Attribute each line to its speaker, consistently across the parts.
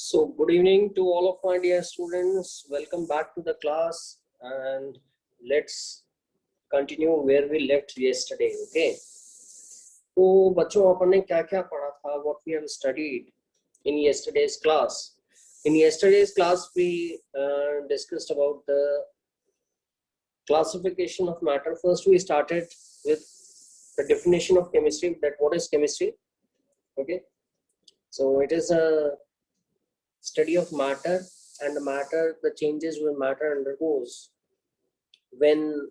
Speaker 1: So, good evening to all of my dear students. Welcome back to the class, and let's continue where we left yesterday. Okay. तो बच्चों अपन ने क्या क्या पढ़ा था? What we have studied in yesterday's class. In yesterday's class, we discussed about the classification of matter. First, we started with the definition of chemistry. That what is chemistry? Okay. So it is a study of matter, and the changes when matter undergoes when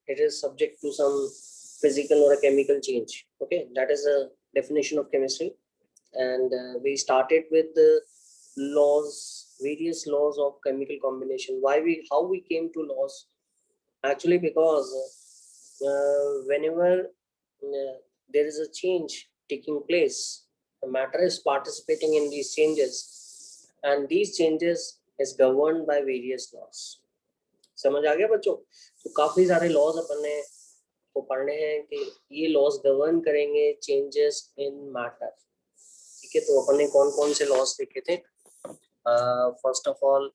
Speaker 1: it is subject to some physical or a chemical change. Okay, that is a definition of chemistry. And we started with the laws, various laws of chemical combination. How we came to laws? Actually, because whenever there is a change taking place, the matter is participating in these changes, and these changes is governed by various laws. समझ आ गया बच्चों? तो काफी सारे laws अपन ने को पढ़ने हैं कि ये लॉज गवर्न करेंगे चेंजेस इन मैटर. ठीक है, तो अपन ने कौन कौन से लॉज देखे थे? First of all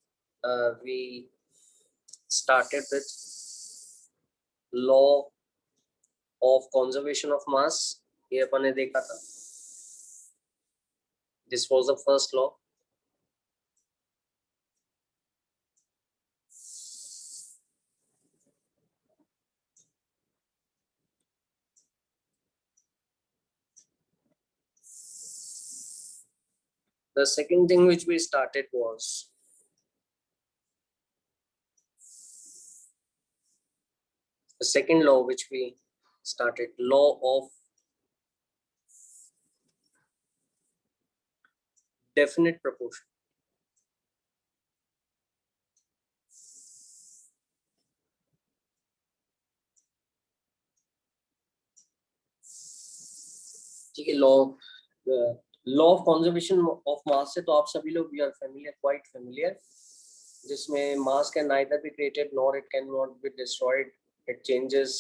Speaker 1: we started with law of conservation of mass. ये अपन ने देखा था. This was the first law. The second thing which we started was the second law which we started, law of definite proportion. ठीक है, law of conservation of mass से तो आप सभी लोग we are familiar, quite familiar, जिसमें mass can neither be created nor it can not be destroyed. It changes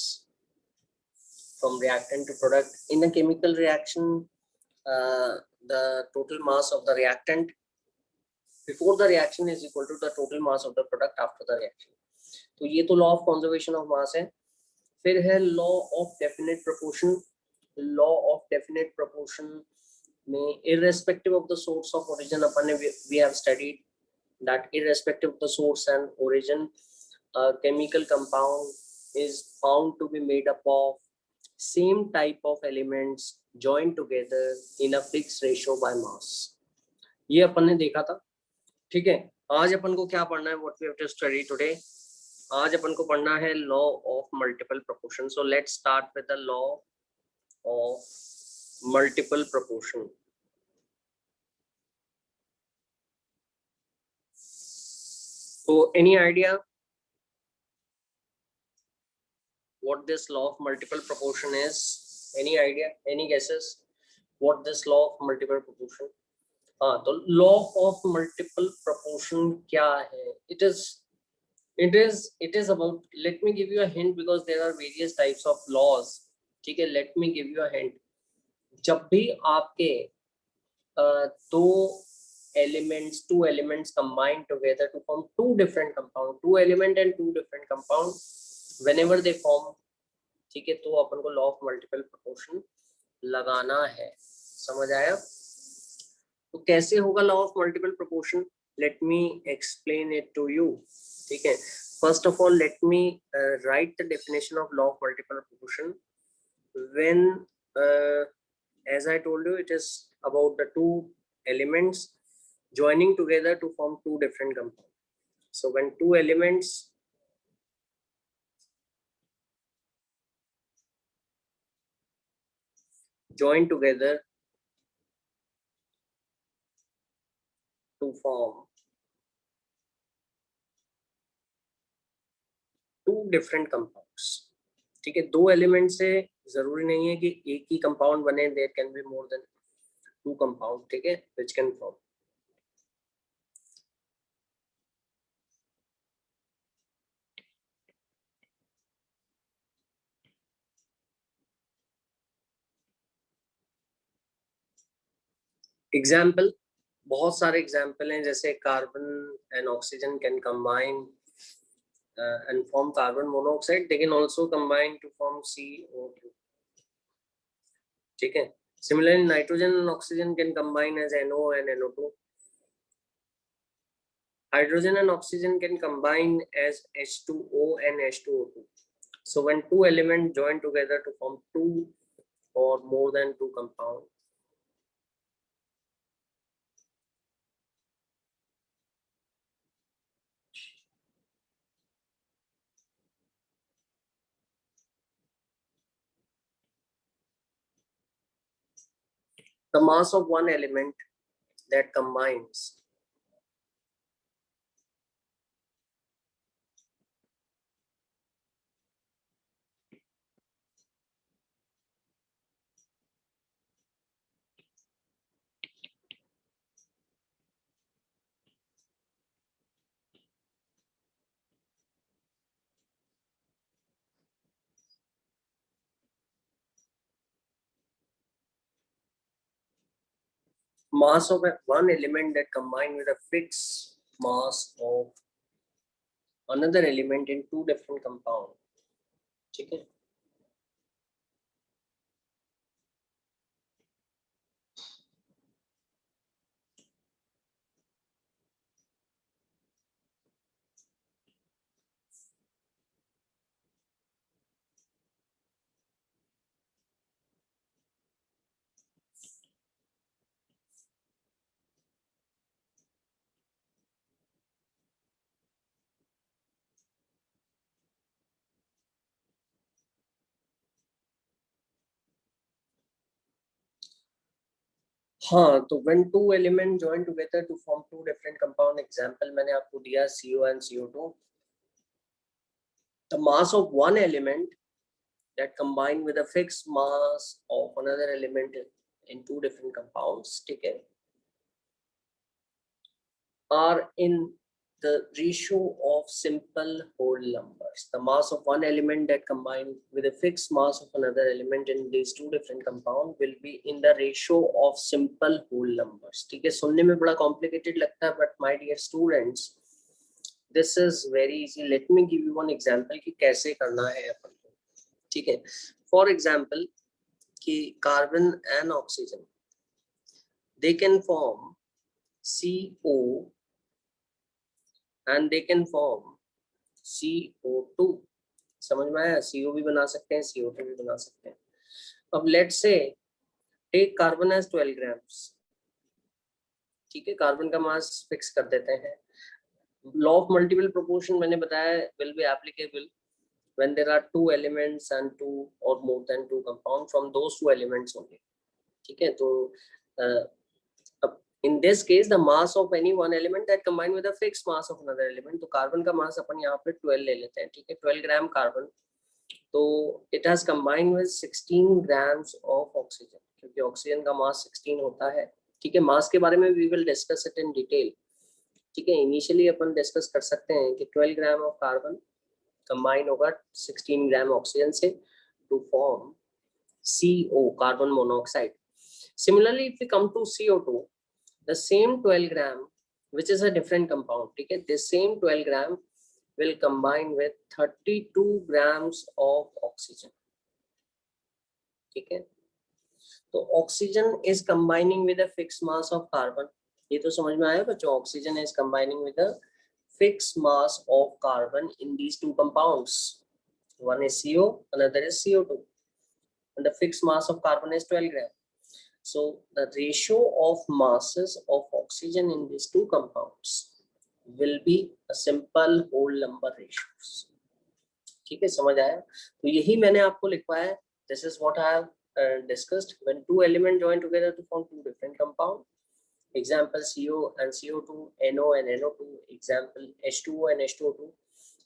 Speaker 1: from reactant to product. In a chemical reaction, the total mass of the reactant before the reaction is equal to the total mass of the product after the reaction. तो ये तो law of conservation of मास है. फिर है law of definite proportion. Law of definite proportion में irrespective of the source of origin अपन ने we have studied that irrespective of the source and origin, a chemical compound is found to be made up of same type of elements joined together in a fixed ratio by mass. ये अपन ने देखा था. ठीक है, आज अपन को क्या पढ़ना है? What we have to study today. आज अपन को पढ़ना है law of multiple proportion. So let's start with the law of multiple proportion. So any idea what this law of multiple proportion is? Any idea? Any guesses what this law of multiple proportion? हाँ, तो law of multiple proportion क्या है? It is about, let me give you a hint because there are various types of laws. ठीक है, let me give you a hint. जब भी आपके two elements combine together to form two different compound, two element and two different compound, whenever they form, ठीक है, तो अपन को law of multiple proportion लगाना है. समझ आया? तो कैसे होगा law of multiple proportion? Let me explain it to you. ठीक है, first of all let me write the definition of law of multiple proportion. when as I told you, it is about the two elements joining together to form two different compounds. So when two elements join together to form two different compounds. ठीक है, दो element से जरूरी नहीं है कि एक ही कंपाउंड बने. There can be more than two compound. ठीक है, व्हिच कैन फॉर्म. एग्जाम्पल, बहुत सारे एग्जाम्पल हैं, जैसे carbon and oxygen can combine and form carbon monoxide. They can also combine to form CO2. ठीक है. Similarly, nitrogen and oxygen can combine as NO and NO2. Hydrogen and oxygen can combine as H2O and H2O2. So when two elements join together to form two or more than two compounds, the mass of one element that combines mass of one element that combine with a fixed mass of another element in two different compounds. ठीक है. हाँ, तो when two elements join together to form two different compound, example मैंने आपको दिया CO and CO2. The mass of one element that combine with a fixed mass of another element in two different compounds, ठीक है, are in the ratio of simple whole numbers. The mass of one element that combine with a fixed mass of another element in these two different compounds will be in the ratio of simple whole numbers. ठीक है, सुनने में बड़ा complicated लगता है, but my dear students, this is very easy. Let me give you one example कि कैसे करना है अपन को. ठीक है, for example कि carbon and oxygen, they can form CO and they can form CO2. समझ में आया? CO भी बना सकते हैं, CO2 भी बना सकते हैं. अब let's say take carbon as 12 grams. ठीक है, कार्बन का मास फिक्स कर देते हैं. लॉ ऑफ मल्टीपल प्रोपोर्शन मैंने बताया will be applicable when there are two elements and two or more than two compounds from those two elements only. ठीक है, तो in this case the mass of any one element that combine with a fixed mass of another element, तो carbon का मास अपन यहाँ पे 12 ले लेते हैं. ठीक है, 12 ग्राम कार्बन, तो it has combined with 16 grams of oxygen, क्योंकि ऑक्सीजन का मास 16 होता है. ठीक है, मास के बारे में we will discuss it in detail. ठीक है, इनिशियली अपन डिस्कस कर सकते हैं कि 12 ग्राम ऑफ कार्बन कंबाइन होगा 16 ग्राम ऑक्सीजन से to form CO, carbon monoxide. Similarly, if we come to CO2, the same 12 gram, which is a different compound, ठीक है, this same 12 gram will combine with 32 grams of oxygen. ठीक है, तो oxygen is combining with a fixed mass of carbon. ये तो समझ में आया बच्चों, oxygen is combining with a fixed mass of carbon in these two compounds. One is CO, another is CO2, and the fixed mass of carbon is 12 gram. So the ratio of masses of oxygen in these two compounds will be a simple whole number ratios. ठीक है, समझ आया? तो यही मैंने आपको लिखवाया. This is what I have discussed. When two elements join together to form two different compounds. Example CO and CO2, NO and NO2. Example H2O and H2O2.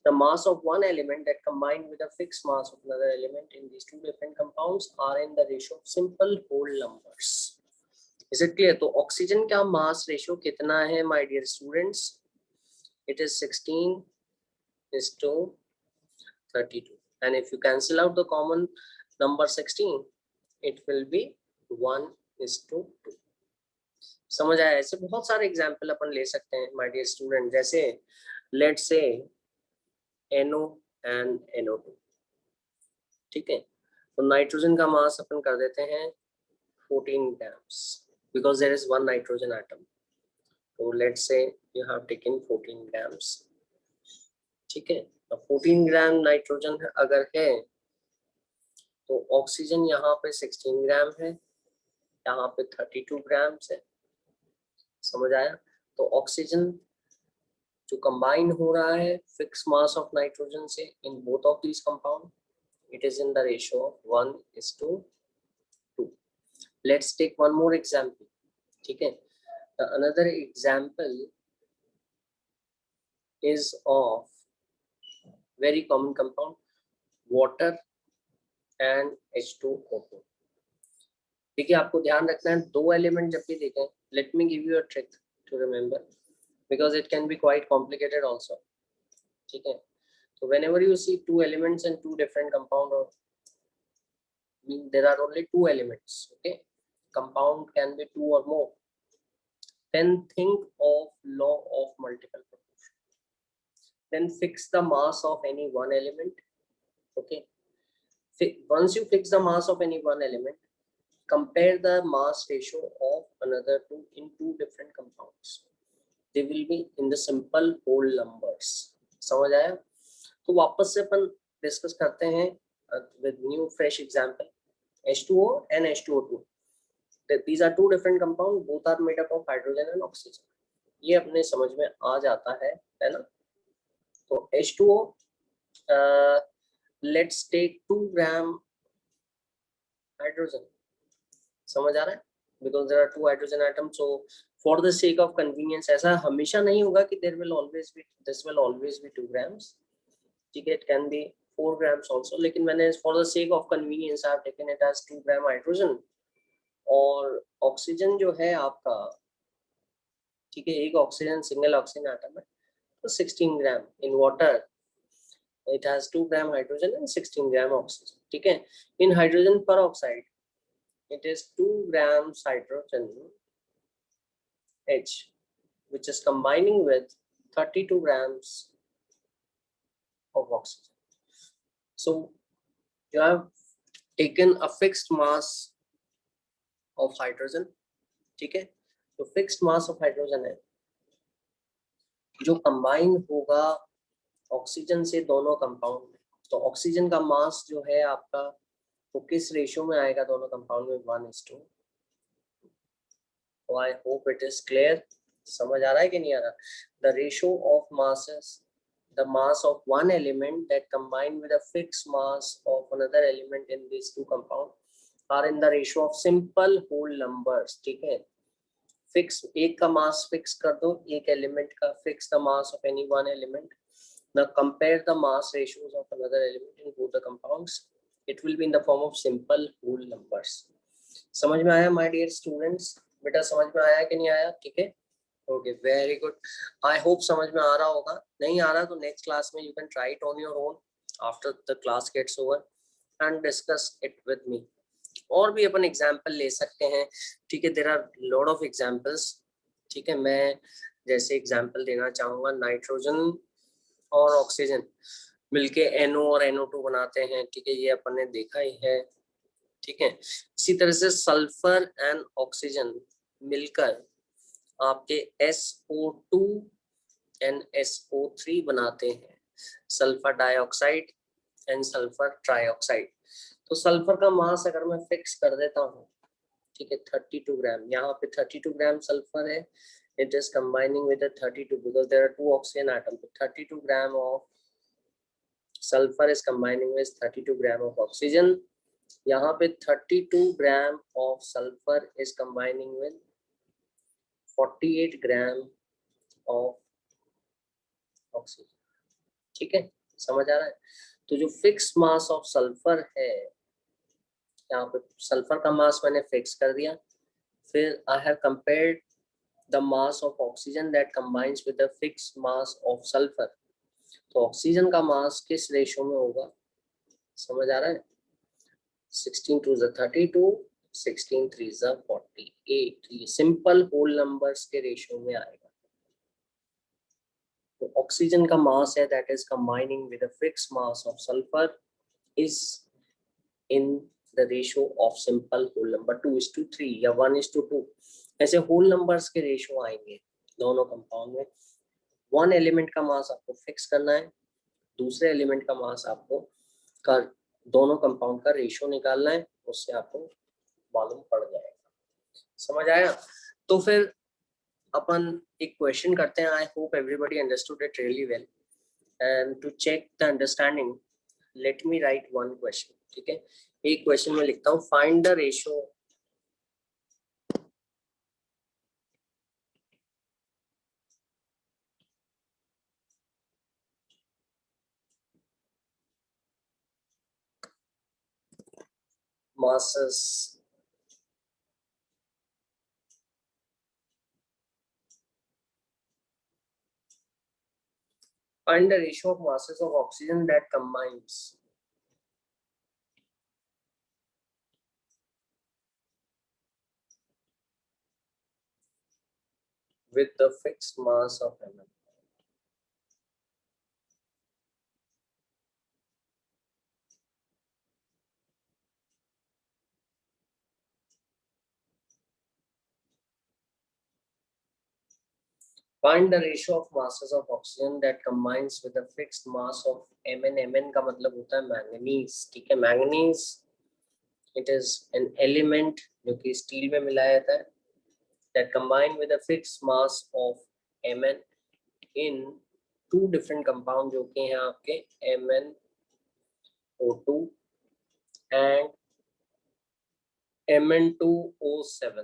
Speaker 1: The mass of one element that combined with a fixed mass of another element in these two different compounds are in the ratio of simple whole numbers. Is it clear? तो oxygen का mass ratio कितना है my dear students? It is 16:32, and if you cancel out the common number 16, it will be 1:2. समझ आया? ऐसे बहुत सारे example अपन ले सकते हैं माय डियर स्टूडेंट, जैसे let's say NO and NO2, ठीक है। तो नाइट्रोजन का मास अपन कर देते हैं 14 grams because there is one nitrogen atom. So let's say you have taken 14 grams, ठीक है। अब 14 ग्राम नाइट्रोजन अगर है तो ऑक्सीजन यहाँ पे 16 ग्राम है, यहाँ पे 32 ग्राम है। समझ आया? तो ऑक्सीजन जो कंबाइन हो रहा है फिक्स मास ऑफ नाइट्रोजन से in both of these compound, it is in the ratio of 1:2. Let's take one more example, ठीक है। Another example is of very common compound water and H2O2. देखिए आपको ध्यान रखना है, दो एलिमेंट जब भी देखें, let me give you a trick to remember because it can be quite complicated also, ठीक है। So whenever you see two elements and two different compound, or there are only two elements, okay, compound can be two or more, then think of law of multiple proportion. Then fix the mass of any one element, okay. Once you fix the mass of any one element, compare the mass ratio of another two in two different compounds. They will be in the simple whole numbers. समझ आया? तो वापस से अपन discuss करते हैं with new fresh example, H2O and H2O2. These are two different compounds, both are made up of hydrogen and oxygen. ये अपने समझ में आ जाता है ना? तो H2O, let's take 2 gram hydrogen. समझ आ रहा है? Because there are two hydrogen atoms, so for the sake of convenience, ऐसा हमेशा नहीं होगा कि this will always be 2 grams, ठीक है, it can be 4 grams also, लेकिन मैंने for the sake of convenience I have taken it as 2 gram hydrogen. और ऑक्सीजन जो है आपका, ठीक है, एक ऑक्सीजन सिंगल ऑक्सीजन एटम है, तो 16 ग्राम in water, it has 2 gram hydrogen and 16 gram oxygen, ठीक है। in hydrogen peroxide it is 2 grams hydrogen H, which is combining with 32 grams of oxygen. So you have taken a fixed mass of hydrogen, ठीक है। तो fixed mass of hydrogen है जो combine होगा oxygen से दोनों कंपाउंड में। तो ऑक्सीजन का मास जो है आपका वो किस रेशियो में आएगा दोनों कंपाउंड में? 1:2. तो I hope it is clear. समझ आ रहा है कि नहीं आ रहा? The ratio of masses, the mass of one element that combined with a fixed mass of another element in these two compound are in the ratio of simple whole numbers, ठीक है। फिक्स एक का mass fix कर दो, एक element का, fix the mass of any one element, now compare the mass ratios of another element in both the compounds, it will be in the form of simple whole numbers. समझ में आया my dear students? बेटा समझ में आया कि नहीं आया? ठीक है, okay, very good. I hope समझ में आ रहा होगा। नहीं आ रहा तो नेक्स्ट क्लास में you can try it on your own after the class gets over and discuss it with me. और भी अपन एग्जांपल ले सकते हैं, ठीक है, there are lot of examples, ठीक है। मैं जैसे एग्जांपल देना चाहूंगा, नाइट्रोजन और ऑक्सीजन मिलके NO और NO2 बनाते हैं, ठीक है, ये अपन ने देखा ही है, ठीक है। इसी तरह से सल्फर एंड ऑक्सीजन मिलकर आपके SO2 एंड SO3 बनाते हैं, sulphur dioxide and sulphur trioxide. तो सल्फर का मास अगर मैं फिक्स कर देता हूँ, ठीक है, 32 ग्राम, यहाँ पे 32 ग्राम सल्फर है, it is combining with the 32 because there are two oxygen atoms. 32 gram of sulfur is combining with 32 gram of oxygen. यहाँ पे 32 gram of sulfur is combining with 48 gram of oxygen, ठीक है, समझ आ रहा है? तो जो फिक्स मास ऑफ सल्फर है, यहाँ पे सल्फर का मास मैंने फिक्स कर दिया, फिर I have compared the mass of oxygen that combines with the fixed mass of sulfur. तो ऑक्सीजन का मास किस रेशियो में होगा? समझ आ रहा है? 16 to the 32 16 3 48, ये सिंपल होल नंबर्स के रेशियो में आएगा। तो ऑक्सीजन का मास है that is combining with a fix mass of sulphur is in the ratio of simple whole number 2:3 या 1:2। ऐसे होल नंबर्स के रेशियो आएंगे दोनों कंपाउंड में। वन एलिमेंट का मास आपको फिक्स करना है, दूसरे एलिमेंट का मास आपको का दोनों कंपाउंड का रेशियो निकालना है, उससे आपको मालूम पड़ जाएगा। समझ आया? तो फिर अपन एक क्वेश्चन करते हैं। I hope everybody understood it really well and to check the understanding let me write one question. ठीक है, एक क्वेश्चन में लिखता हूँ, find the ratio masses find the ratio of masses of oxygen that combines with the fixed mass of Mn. Find the ratio of masses of oxygen that combines with a fixed mass of Mn. Mn का मतलब होता है manganese. ठीक है, manganese it is an element जो कि steel में मिलाया जाता है that combine with a fixed mass of Mn in two different compound जो कि हैं आपके MnO2 and Mn2O7।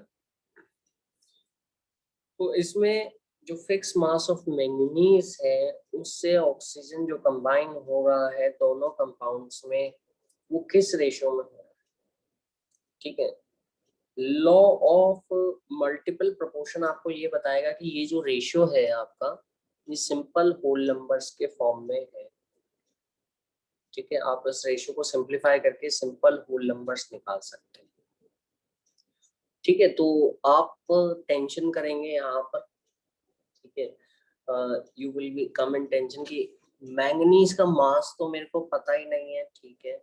Speaker 1: तो इसमें जो फिक्स मास ऑफ मैंगनीज है उससे ऑक्सीजन जो कंबाइन हो रहा है दोनों कंपाउंड्स में, वो किस रेशियो में हो रहा है। ठीक है, लॉ ऑफ मल्टीपल प्रोपोर्शन आपको ये बताएगा कि ये जो रेशियो है आपका, ये सिंपल होल नंबर्स के फॉर्म में है। ठीक है, आप इस रेशियो को सिंप्लीफाई करके सिंपल होल नंबर्स निकाल सकते हैं। ठीक है, तो आप टेंशन करेंगे यहाँ पर। ठीक है, you will be come in tension कि मैंगनीज का मास तो मेरे को पता ही नहीं है। ठीक है,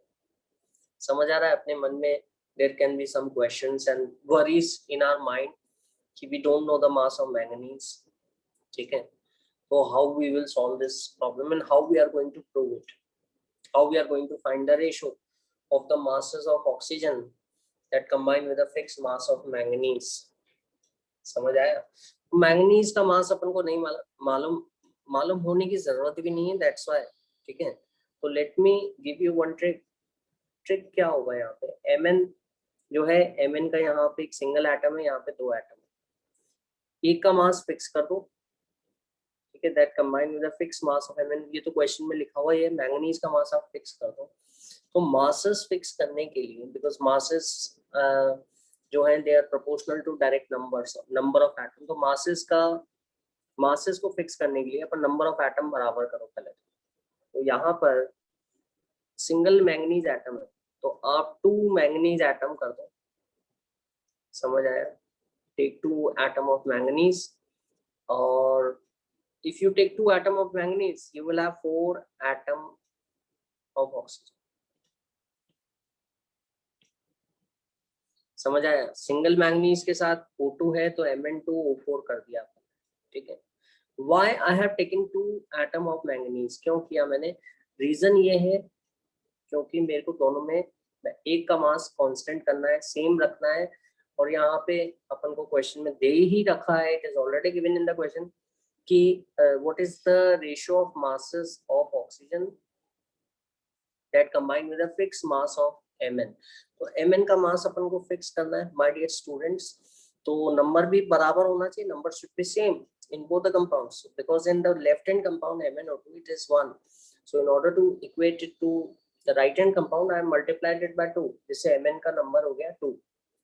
Speaker 1: समझ आ रहा है? अपने मन में there can be some questions and worries in our mind कि we don't know the mass of manganese. ठीक है, तो how we will solve this problem and how we are going to prove it, how we are going to find the ratio of the masses of oxygen that combine with a fixed mass of manganese। समझ आया? Manganese का मास अपन को नहीं मालूम मालूम होने की जरूरत भी नहीं है, दैट्स व्हाई। ठीक है, तो let me give you one trick. Trick क्या होगा यहाँ पे, Mn जो है, Mn का यहाँ पे एक सिंगल एटम है, यहाँ पे दो एटम है, एक का मास फिक्स कर दो। ठीक है, that combine with the fix mass of Mn। ये तो क्वेश्चन में लिखा हुआ है, मैंगनीज का मास आप फिक्स कर दो। तो मासेस फिक्स करने के लिए, बिकॉज मासेस जो है they are proportional to direct numbers number of atom, तो मासेस को फिक्स करने के लिए अपन नंबर ऑफ एटम बराबर करो पहले। तो यहाँ पर सिंगल मैंगनीज एटम है, तो आप 2 मैंगनीज एटम कर दो। समझ आया? टेक 2 एटम ऑफ मैंगनीज, और if you take 2 atom of manganese you will have 4 atom of oxygen। समझ आया? सिंगल मैंगनीज के साथ O2 है तो Mn2O4 कर दिया। ठीक है, why I have taken 2 atom of manganese, क्यों किया मैंने? रीजन ये है क्योंकि मेरे को दोनों में एक का मास कांस्टेंट करना है, सेम रखना है। और यहाँ पे अपन को क्वेश्चन में दे ही रखा है, it is already given in the question कि what is the ratio of masses of oxygen that combine with a fix mass of Mn। तो Mn का मास अपन को फिक्स करना है माय डियर स्टूडेंट्स। तो नंबर भी बराबर होना चाहिए, number should be same in both the compounds, because in the left hand compound MnO2 it is 1, so in order to equate it to the right hand compound I have multiplied it by 2, जिससे Mn का number हो गया 2।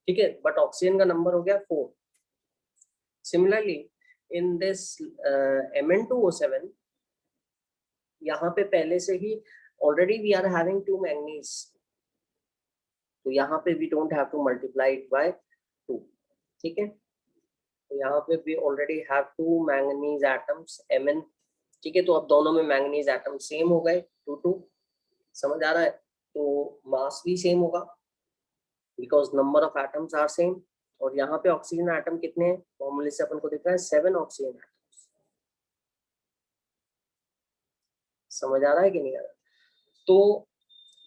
Speaker 1: ठीक है, but oxygen का number हो गया 4। Similarly in this Mn2O7, यहाँ पे पहले से ही already we are having 2 manganese, तो यहाँ पे we don't have to multiply it by 2, ठीक है। तो यहाँ पे we already have 2 manganese atoms Mn, ठीक है। तो अब दोनों में मैंगनीज एटम सेम हो गए, 2 समझ आ रहा है। तो मास भी सेम होगा because number of atoms are same. और यहाँ पे ऑक्सीजन एटम कितने हैं, फॉर्मूले से अपन को दिख रहा है 7 ऑक्सीजन एटम्स। समझ आ रहा है कि नहीं आ रहा। तो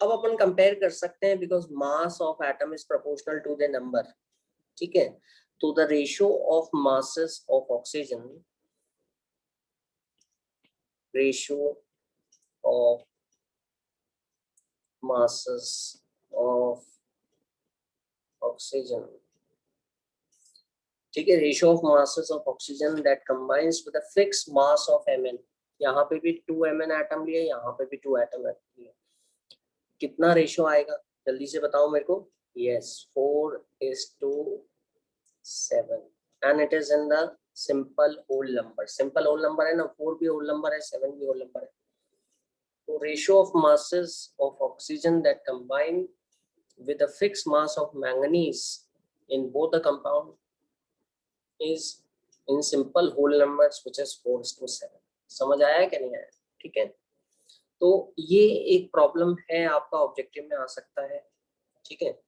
Speaker 1: अब अपन कंपेयर कर सकते हैं because mass of atom is proportional to the number, ठीक है। तो the ratio of masses of oxygen, ratio of masses of oxygen, ठीक है। Ratio of masses of oxygen that combines with a fixed mass of Mn, यहाँ पे भी 2 Mn atom लिए, यहाँ पे भी 2 एटम लिए, कितना रेशियो आएगा जल्दी से बताओ मेरे को। Yes, 4:7 and it is in the simple whole number. Simple whole number है ना, 4 भी होल नंबर है, 7 भी होल नंबर है। तो ratio of masses of oxygen that combine with a fixed mass of manganese in both the compound is in simple whole numbers which is 4:7। समझ आया क्या नहीं आया, ठीक है। तो ये एक प्रॉब्लम है आपका ऑब्जेक्टिव में आ सकता है, ठीक है।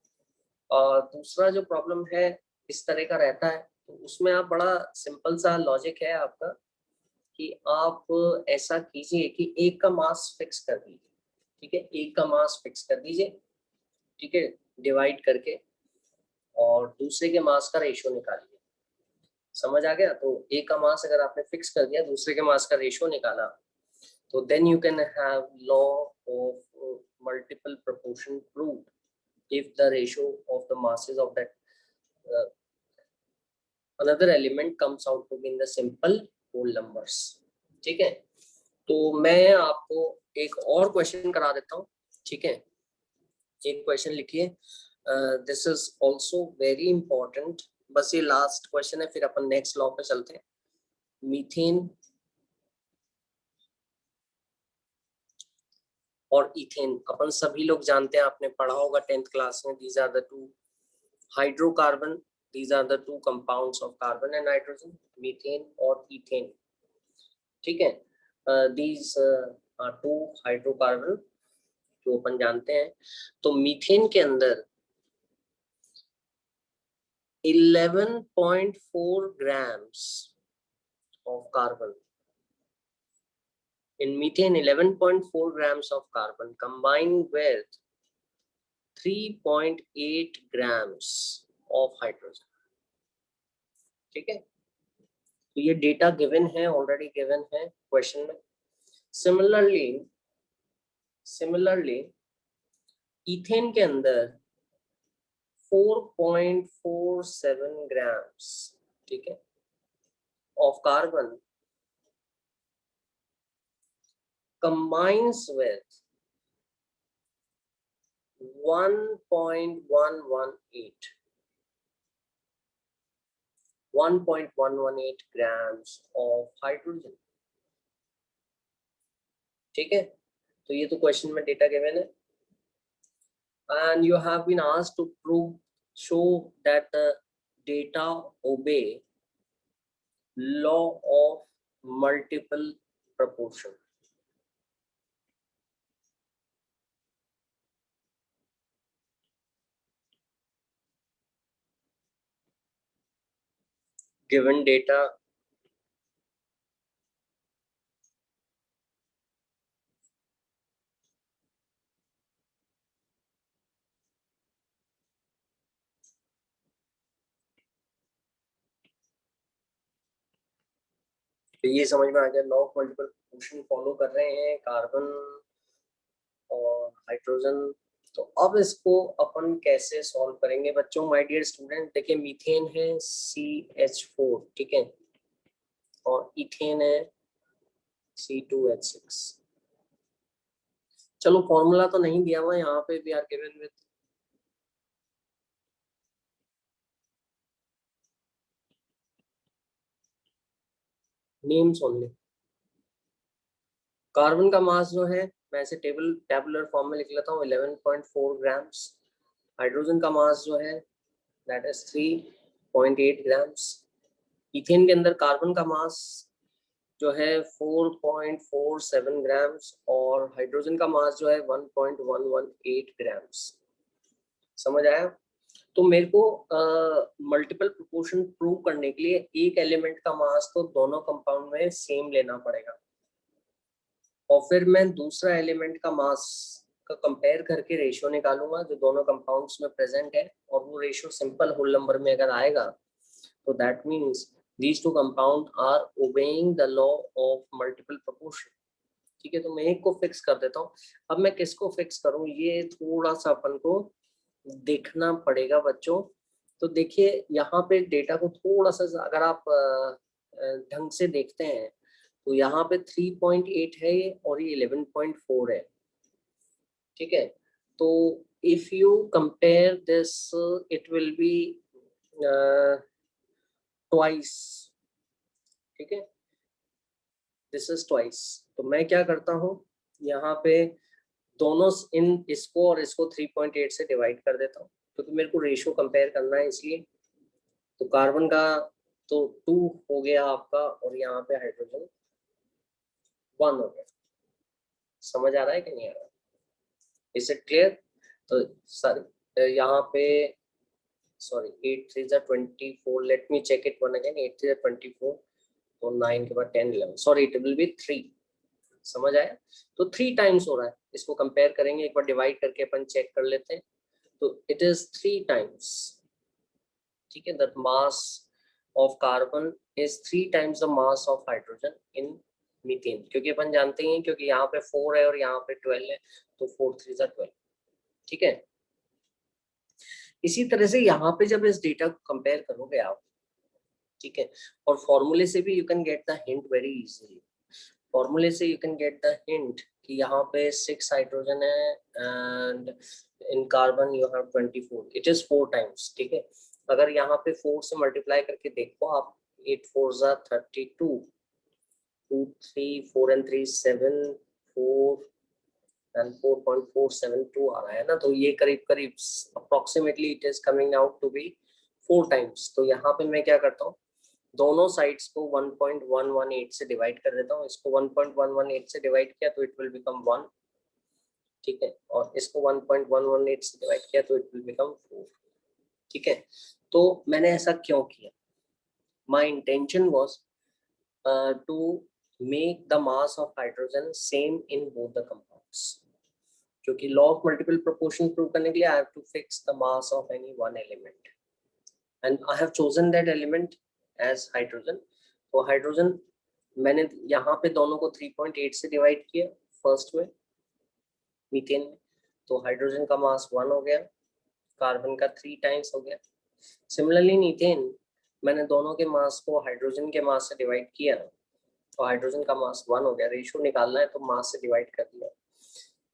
Speaker 1: और दूसरा जो प्रॉब्लम है इस तरह का रहता है, तो उसमें आप बड़ा सिंपल सा लॉजिक है आपका कि आप ऐसा कीजिए कि एक का मास फिक्स कर दीजिए, ठीक है। एक का मास फिक्स कर दीजिए, ठीक है, डिवाइड करके, और दूसरे के मास का रेशियो निकालिए। समझ आ गया। तो एक का मास अगर आपने फिक्स कर दिया, दूसरे के मास का रेशियो निकाला, तो then you can have law of multiple proportion proved if the ratio of the masses of that another element comes out to be in the simple whole numbers, ठीक है। तो मैं आपको एक और क्वेश्चन करा देता हूँ, ठीक है। एक क्वेश्चन लिखिए, this is also very important. बस ये लास्ट क्वेश्चन है, फिर अपन नेक्स्ट लॉ पे चलते हैं। मीथेन और इथेन अपन सभी लोग जानते हैं, आपने पढ़ा होगा 10th क्लास में। These are the 2 hydrocarbon, these are the 2 compounds of carbon and nitrogen, methane और ethane, ठीक है। these are 2 हाइड्रोकार्बन जो अपन जानते हैं। तो मीथेन के अंदर 11.4 grams of carbon, in methane 11.4 grams of carbon combined with 3.8 grams of hydrogen, ठीक है। तो ये डेटा गिवन है, ऑलरेडी गिवन है क्वेश्चन में। सिमिलरली इथेन के अंदर 4.47 ग्राम्स, ठीक है, of carbon combines with 1.118 grams of hydrogen, ठीक है। तो ये तो क्वेश्चन में डेटा गिवन है, and you have been asked to show that the data obey law of multiple proportion. Given data तो ये समझ में आ गया, law of multiple proportion follow कर रहे हैं कार्बन और हाइड्रोजन। तो अब इसको अपन कैसे सॉल्व करेंगे बच्चों, माय डियर स्टूडेंट। देखिए मीथेन है CH4, ठीक है, और इथेन है C2H6। चलो फॉर्मूला तो नहीं दिया हुआ यहाँ पे, we are given with names only. Carbon का मास जो है, मैं इसे टेबुलर फॉर्म में लिख लेता हूँ, 11.4 ग्राम्स। हाइड्रोजन का मास जो है दैट इज 3.8 ग्राम्स। इथेन के अंदर कार्बन का मास जो है 4.47 ग्राम्स और हाइड्रोजन का मास जो है 1.118 ग्राम्स। समझ आया? तो मेरे को मल्टीपल प्रोपोर्शन प्रूव करने के लिए एक एलिमेंट का मास तो दोनों कंपाउंड में सेम लेना पड़ेगा, और फिर मैं दूसरा एलिमेंट का मास का कंपेयर करके रेशियो निकालूंगा जो दोनों कंपाउंड्स में प्रेजेंट है, और वो रेशियो सिंपल होल नंबर में अगर आएगा तो that means these two compound are obeying the law of multiple proportion। ठीक है, तो मैं एक को फिक्स कर देता हूँ। अब मैं किसको फिक्स करूँ ये थोड़ा सा अपन को देखना पड़ेगा बच्चों। तो देखिए यहाँ पे डेटा को थोड़ा सा अगर आप ढंग से देखते हैं तो यहाँ पे 3.8 है ये और ये 11.4 है। ठीक है, तो if you compare this it will be twice. ठीक है, दिस इज ट्वाइस। तो मैं क्या करता हूँ यहाँ पे दोनों इन इसको और इसको 3.8 से डिवाइड कर देता हूँ क्योंकि मेरे को रेशियो कंपेयर करना है इसलिए। तो कार्बन का तो 2 हो गया आपका और यहाँ पे हाइड्रोजन 1 हो गया। समझ आ रहा है कि नहीं आ रहा है? Is it clear? तो सर यहाँ पे sorry 8 3 24, let me check it one again. 8 3 24 तो 9 के बाद 10 11, सॉरी इट विल बी 3। समझ आया? तो 3 टाइम्स हो रहा है। इसको कंपेयर करेंगे एक बार डिवाइड करके अपन चेक कर लेते हैं। तो इट इज 3 टाइम्स। ठीक है, that mass of carbon is 3 times the mass of hydrogen in methane, क्योंकि अपन जानते हैं क्योंकि यहाँ पे 4 है और यहाँ पे 12 है तो 4 3 12। ठीक है, इसी तरह से यहाँ पे जब इस डेटा को कंपेयर करोगे आप, ठीक है, और फॉर्मूले से भी you can get the hint very easily. फॉर्मूले से you can get the hint कि यहाँ पे 6 हाइड्रोजन है and in carbon you have 24, it is 4 times. ठीक है, अगर यहाँ पे 4 से मल्टीप्लाई करके देखो आप, 8 4 32, 2 3 4 and 3 7 4 and 4.472 आ रहा है ना, तो ये करीब करीब approximately it is coming out to be 4 times. तो यहाँ पे मैं क्या करता हूँ दोनों साइड्स को 1.118 से डिवाइड कर देता हूँ। इसको 1.118 से डिवाइड किया तो इट विल बिकम 1। ठीक है, और इसको 1.118 से डिवाइड किया तो इट विल बिकम 4। ठीक है, तो मैंने ऐसा क्यों किया? My intention was to make the mass of hydrogen same in both the compounds, क्योंकि law of multiple proportion prove करने के लिए I have to fix the mass of any one element and I have chosen that element as hydrogen. तो hydrogen मैंने यहाँ पे दोनों को 3.8 से डिवाइड किया फर्स्ट में मीथेन में, तो हाइड्रोजन का मास 1 हो गया, कार्बन का 3 टाइम्स हो गया। सिमिलरली मीथेन मैंने दोनों के मास को हाइड्रोजन के मास से डिवाइड किया तो हाइड्रोजन का मास 1 हो गया। रेशियो निकालना है तो मास से डिवाइड कर दिया।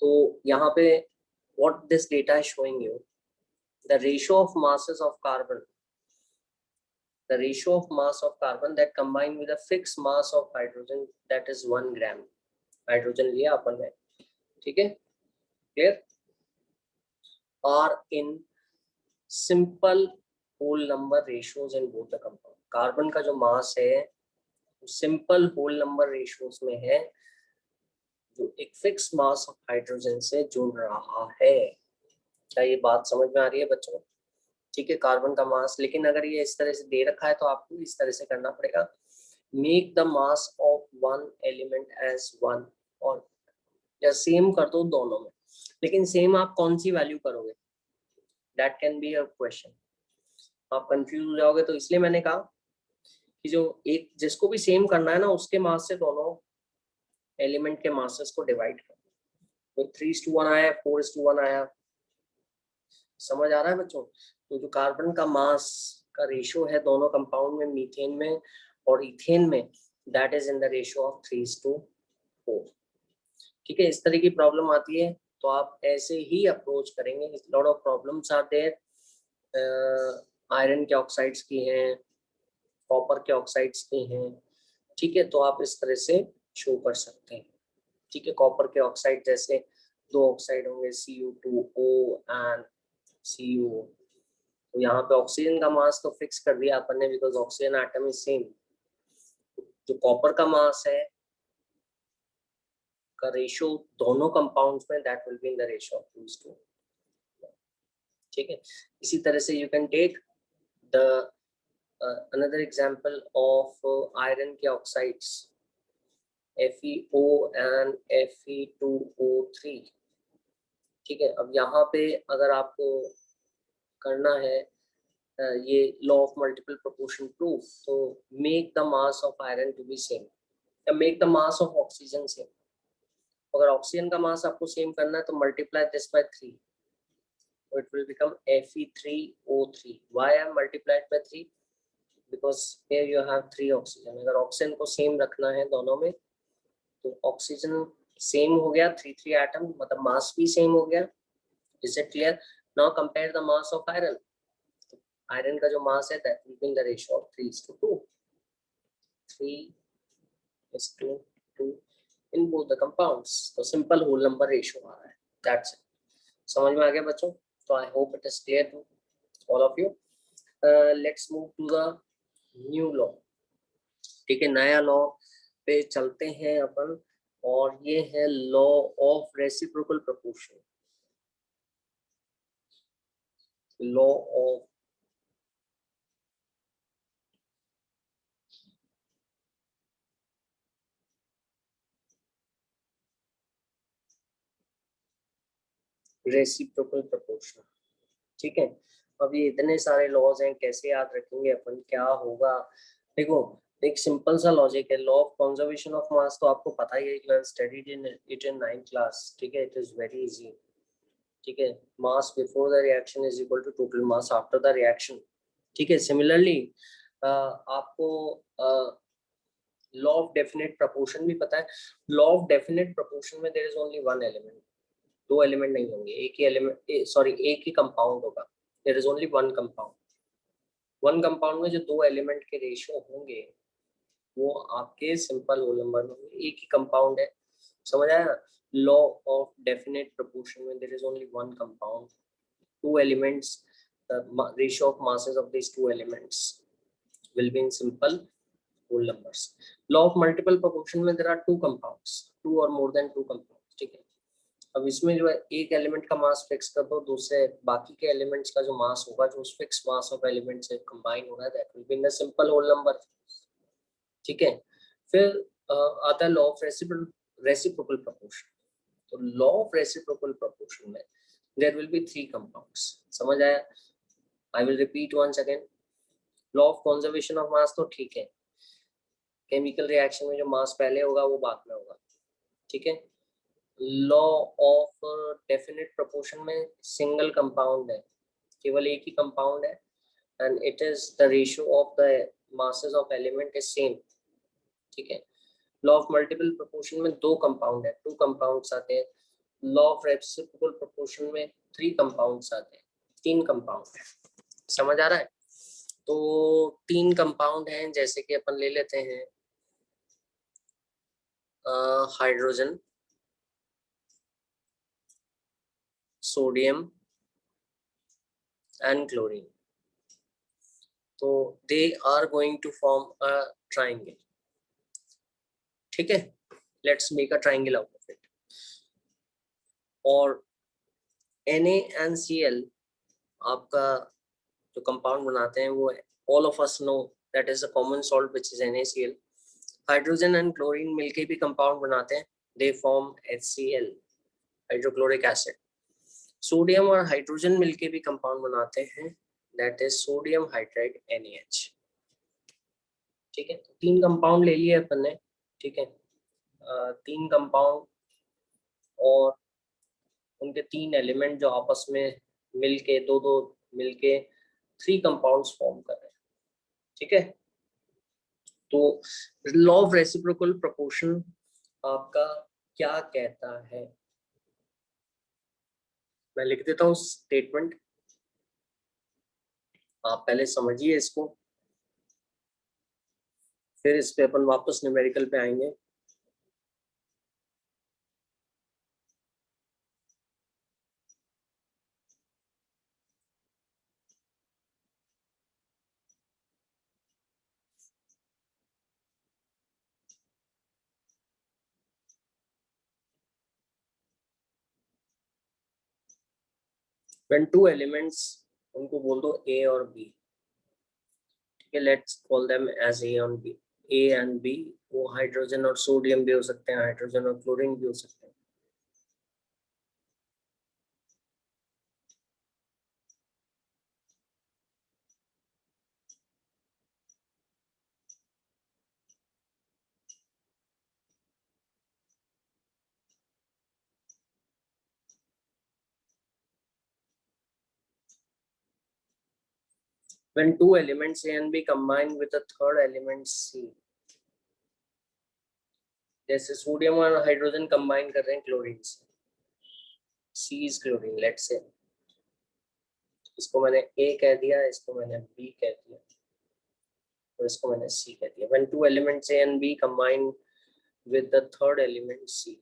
Speaker 1: तो यहाँ पे what this data is showing you, the ratio of masses of carbon, the ratio of mass of carbon that combined with a fixed mass of hydrogen, that is 1 gram hydrogen लिया अपन ने। ठीक है, clear? are in simple whole number ratios in both the compound। Carbon का जो मास है simple whole number ratios में है जो एक फिक्स मास ऑफ हाइड्रोजन से जुड़ रहा है। क्या ये बात समझ में आ रही है बच्चों? ठीक है, कार्बन का मास, लेकिन अगर ये इस तरह से दे रखा है तो आपको इस तरह से करना पड़ेगा, make the mass of one element as 1, और या सेम कर दो दोनों में। लेकिन सेम आप कौन सी वैल्यू करोगे, that can be a question. आप कंफ्यूज हो जाओगे, तो इसलिए मैंने कहा कि जो एक जिसको भी सेम करना है ना उसके मास से दोनों एलिमेंट के मासेस को डिवाइड कर दो। तो 3:1 आया, 4:1 आया। समझ आ रहा है बच्चों? तो जो कार्बन का मास का रेशियो है दोनों कंपाउंड में, मीथेन में और इथेन में, that is in the ratio of 3:4। ठीक है, इस तरह की प्रॉब्लम आती है तो आप ऐसे ही अप्रोच करेंगे। Lot of problems are there, iron के ऑक्साइड्स की हैं, कॉपर के ऑक्साइड्स की हैं। ठीक है, तो आप इस तरह से शो कर सकते हैं। ठीक है, कॉपर के ऑक्साइड जैसे 2 ऑक्साइड होंगे, Cu2O एंड CuO। तो यहाँ पे ऑक्सीजन का मास तो फिक्स कर दिया अपन ने, because oxygen atom is same. जो कॉपर का मास है का रेशियो दोनों कंपाउंड्स में, that will be in the ratio of 2:1। ठीक है, इसी तरह से you can take the another example of iron के oxides FeO and Fe2O3। ठीक है, अब यहाँ पे अगर आपको करना है ये law of multiple proportion proof, तो make the mass of iron to be same या make the mass of oxygen same. अगर ऑक्सीजन का मास आपको सेम करना है तो multiply this by 3, so it will become Fe3O3। why I am multiplied by 3? because here you have 3 oxygen. अगर oxygen को same रखना है दोनों में, तो ऑक्सीजन सेम हो गया 3 एटम, मतलब मास भी सेम हो गया। Is it clear? Now compare the mass of iron. Iron का जो मास है that will be in the ratio of 3:2, 3:2 in both the compounds. तो सिंपल होल नंबर रेशियो आ रहा है, दैट्स इट। समझ में आ गया बच्चों? तो I hope it is clear to all of you. Let's move to the new law. ठीक है, नया लॉ पे चलते हैं अपन, और ये है law of reciprocal proportion. Law of reciprocal proportion. ठीक है, अब ये इतने सारे लॉज हैं, कैसे याद रखेंगे अपन, क्या होगा? देखो, एक सिंपल सा लॉजिक है। Law of conservation of mass तो आपको पता ही है, you have studied in it in 9th class. ठीक है, इट इज वेरी इजी। ठीक है, mass before the reaction is equal to total mass after the reaction. ठीक है, सिमिलरली आपको लॉ ऑफ डेफिनेट प्रोपोर्शन भी पता है। लॉ ऑफ डेफिनेट प्रोपोर्शन में there is only one element, दो एलिमेंट नहीं होंगे, एक ही एलिमेंट, सॉरी एक ही कंपाउंड होगा। There is only one compound. One compound में जो दो एलिमेंट के रेशियो होंगे वो आपके सिंपल होल नंबर में होंगे, एक ही कंपाउंड है। समझ आया? लॉ ऑफ डेफिनेट प्रोपोर्शन में there is only one compound, two elements, the ratio of masses of these two elements will be in simple whole numbers. Law of multiple proportion में there are two compounds, two or more than two compounds। ठीक है, अब इसमें जो है एक element का mass fix कर दो, दूसरे बाकी के एलिमेंट्स का जो मास होगा, जो उस फिक्स मास ऑफ एलिमेंट से कंबाइन होगा, that will be in the simple whole number. ठीक है, फिर आता है लॉ ऑफ रेसिप्रोकल प्रोपोर्शन। तो लॉ ऑफ रेसिप्रोकल प्रोपोर्शन में there will be 3 compounds। समझ आया? I will repeat once again। Law of conservation of mass तो ठीक है, केमिकल रिएक्शन में जो मास पहले होगा वो बाद में होगा। ठीक है, लॉ ऑफ डेफिनेट प्रोपोर्शन में सिंगल कंपाउंड है, केवल एक ही कंपाउंड है, and it is the ratio of the masses of element is same. ठीक है, लॉ ऑफ मल्टीपल प्रोपोर्शन में दो कंपाउंड है, टू कंपाउंड्स आते हैं। लॉ ऑफ रेसिप्रोकल प्रोपोर्शन में 3 कंपाउंड्स आते हैं, 3 कंपाउंड है। समझ आ रहा है? तो 3 कंपाउंड हैं, जैसे कि अपन ले लेते हैं हाइड्रोजन, सोडियम एंड क्लोरीन। तो they are going to form a triangle. ठीक है, let's make a triangle out of it. और NaNCl आपका जो कंपाउंड बनाते हैं वो all of us know that is a common salt which is NaCl। Hydrogen and chlorine मिलके भी कंपाउंड बनाते हैं, they form HCl, hydrochloric acid. Sodium और हाइड्रोजन मिलके भी कंपाउंड बनाते हैं, that is sodium hydride NaH। ठीक है, तो 3 कंपाउंड ले लिए अपन ने। ठीक है, 3 कंपाउंड और उनके 3 एलिमेंट जो आपस में मिलके दो दो मिलके 3 कंपाउंड्स फॉर्म कर रहे हैं। ठीक है, तो लॉ ऑफ रेसिप्रोकल प्रोपोर्शन आपका क्या कहता है? मैं लिख देता हूँ स्टेटमेंट, आप पहले समझिए इसको, फिर इस पे अपन वापस न्यूमेरिकल पे आएंगे। when two elements, उनको बोल दो A और B, ठीक है, let's call them as A and B, वो हाइड्रोजन और सोडियम भी हो सकते हैं, हाइड्रोजन और क्लोरीन भी हो सकते हैं। When two elements A and B combine with a third element C, जैसे सोडियम और हाइड्रोजन कंबाइन कर रहे हैं क्लोरीन से, C is chlorine, let's say, इसको मैंने A कह दिया, इसको मैंने B कह दिया, और इसको मैंने C कह दिया। When two elements A and B combine with the third element C,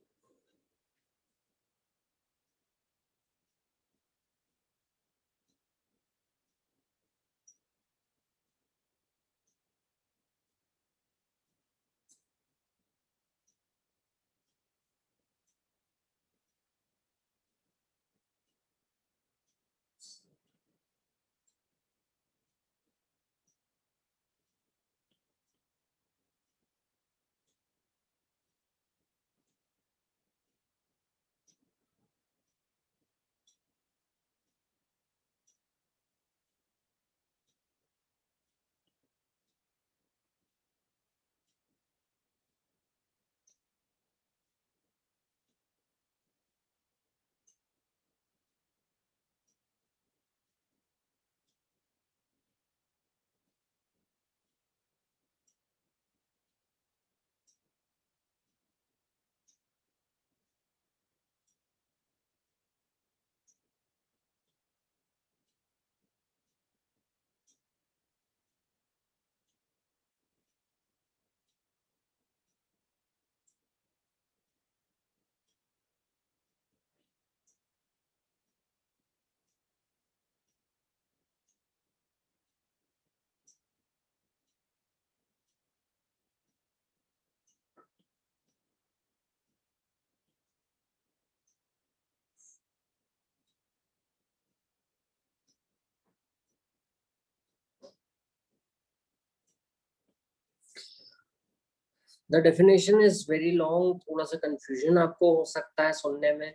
Speaker 1: the definition is very long, थोड़ा सा confusion आपको हो सकता है सुनने में,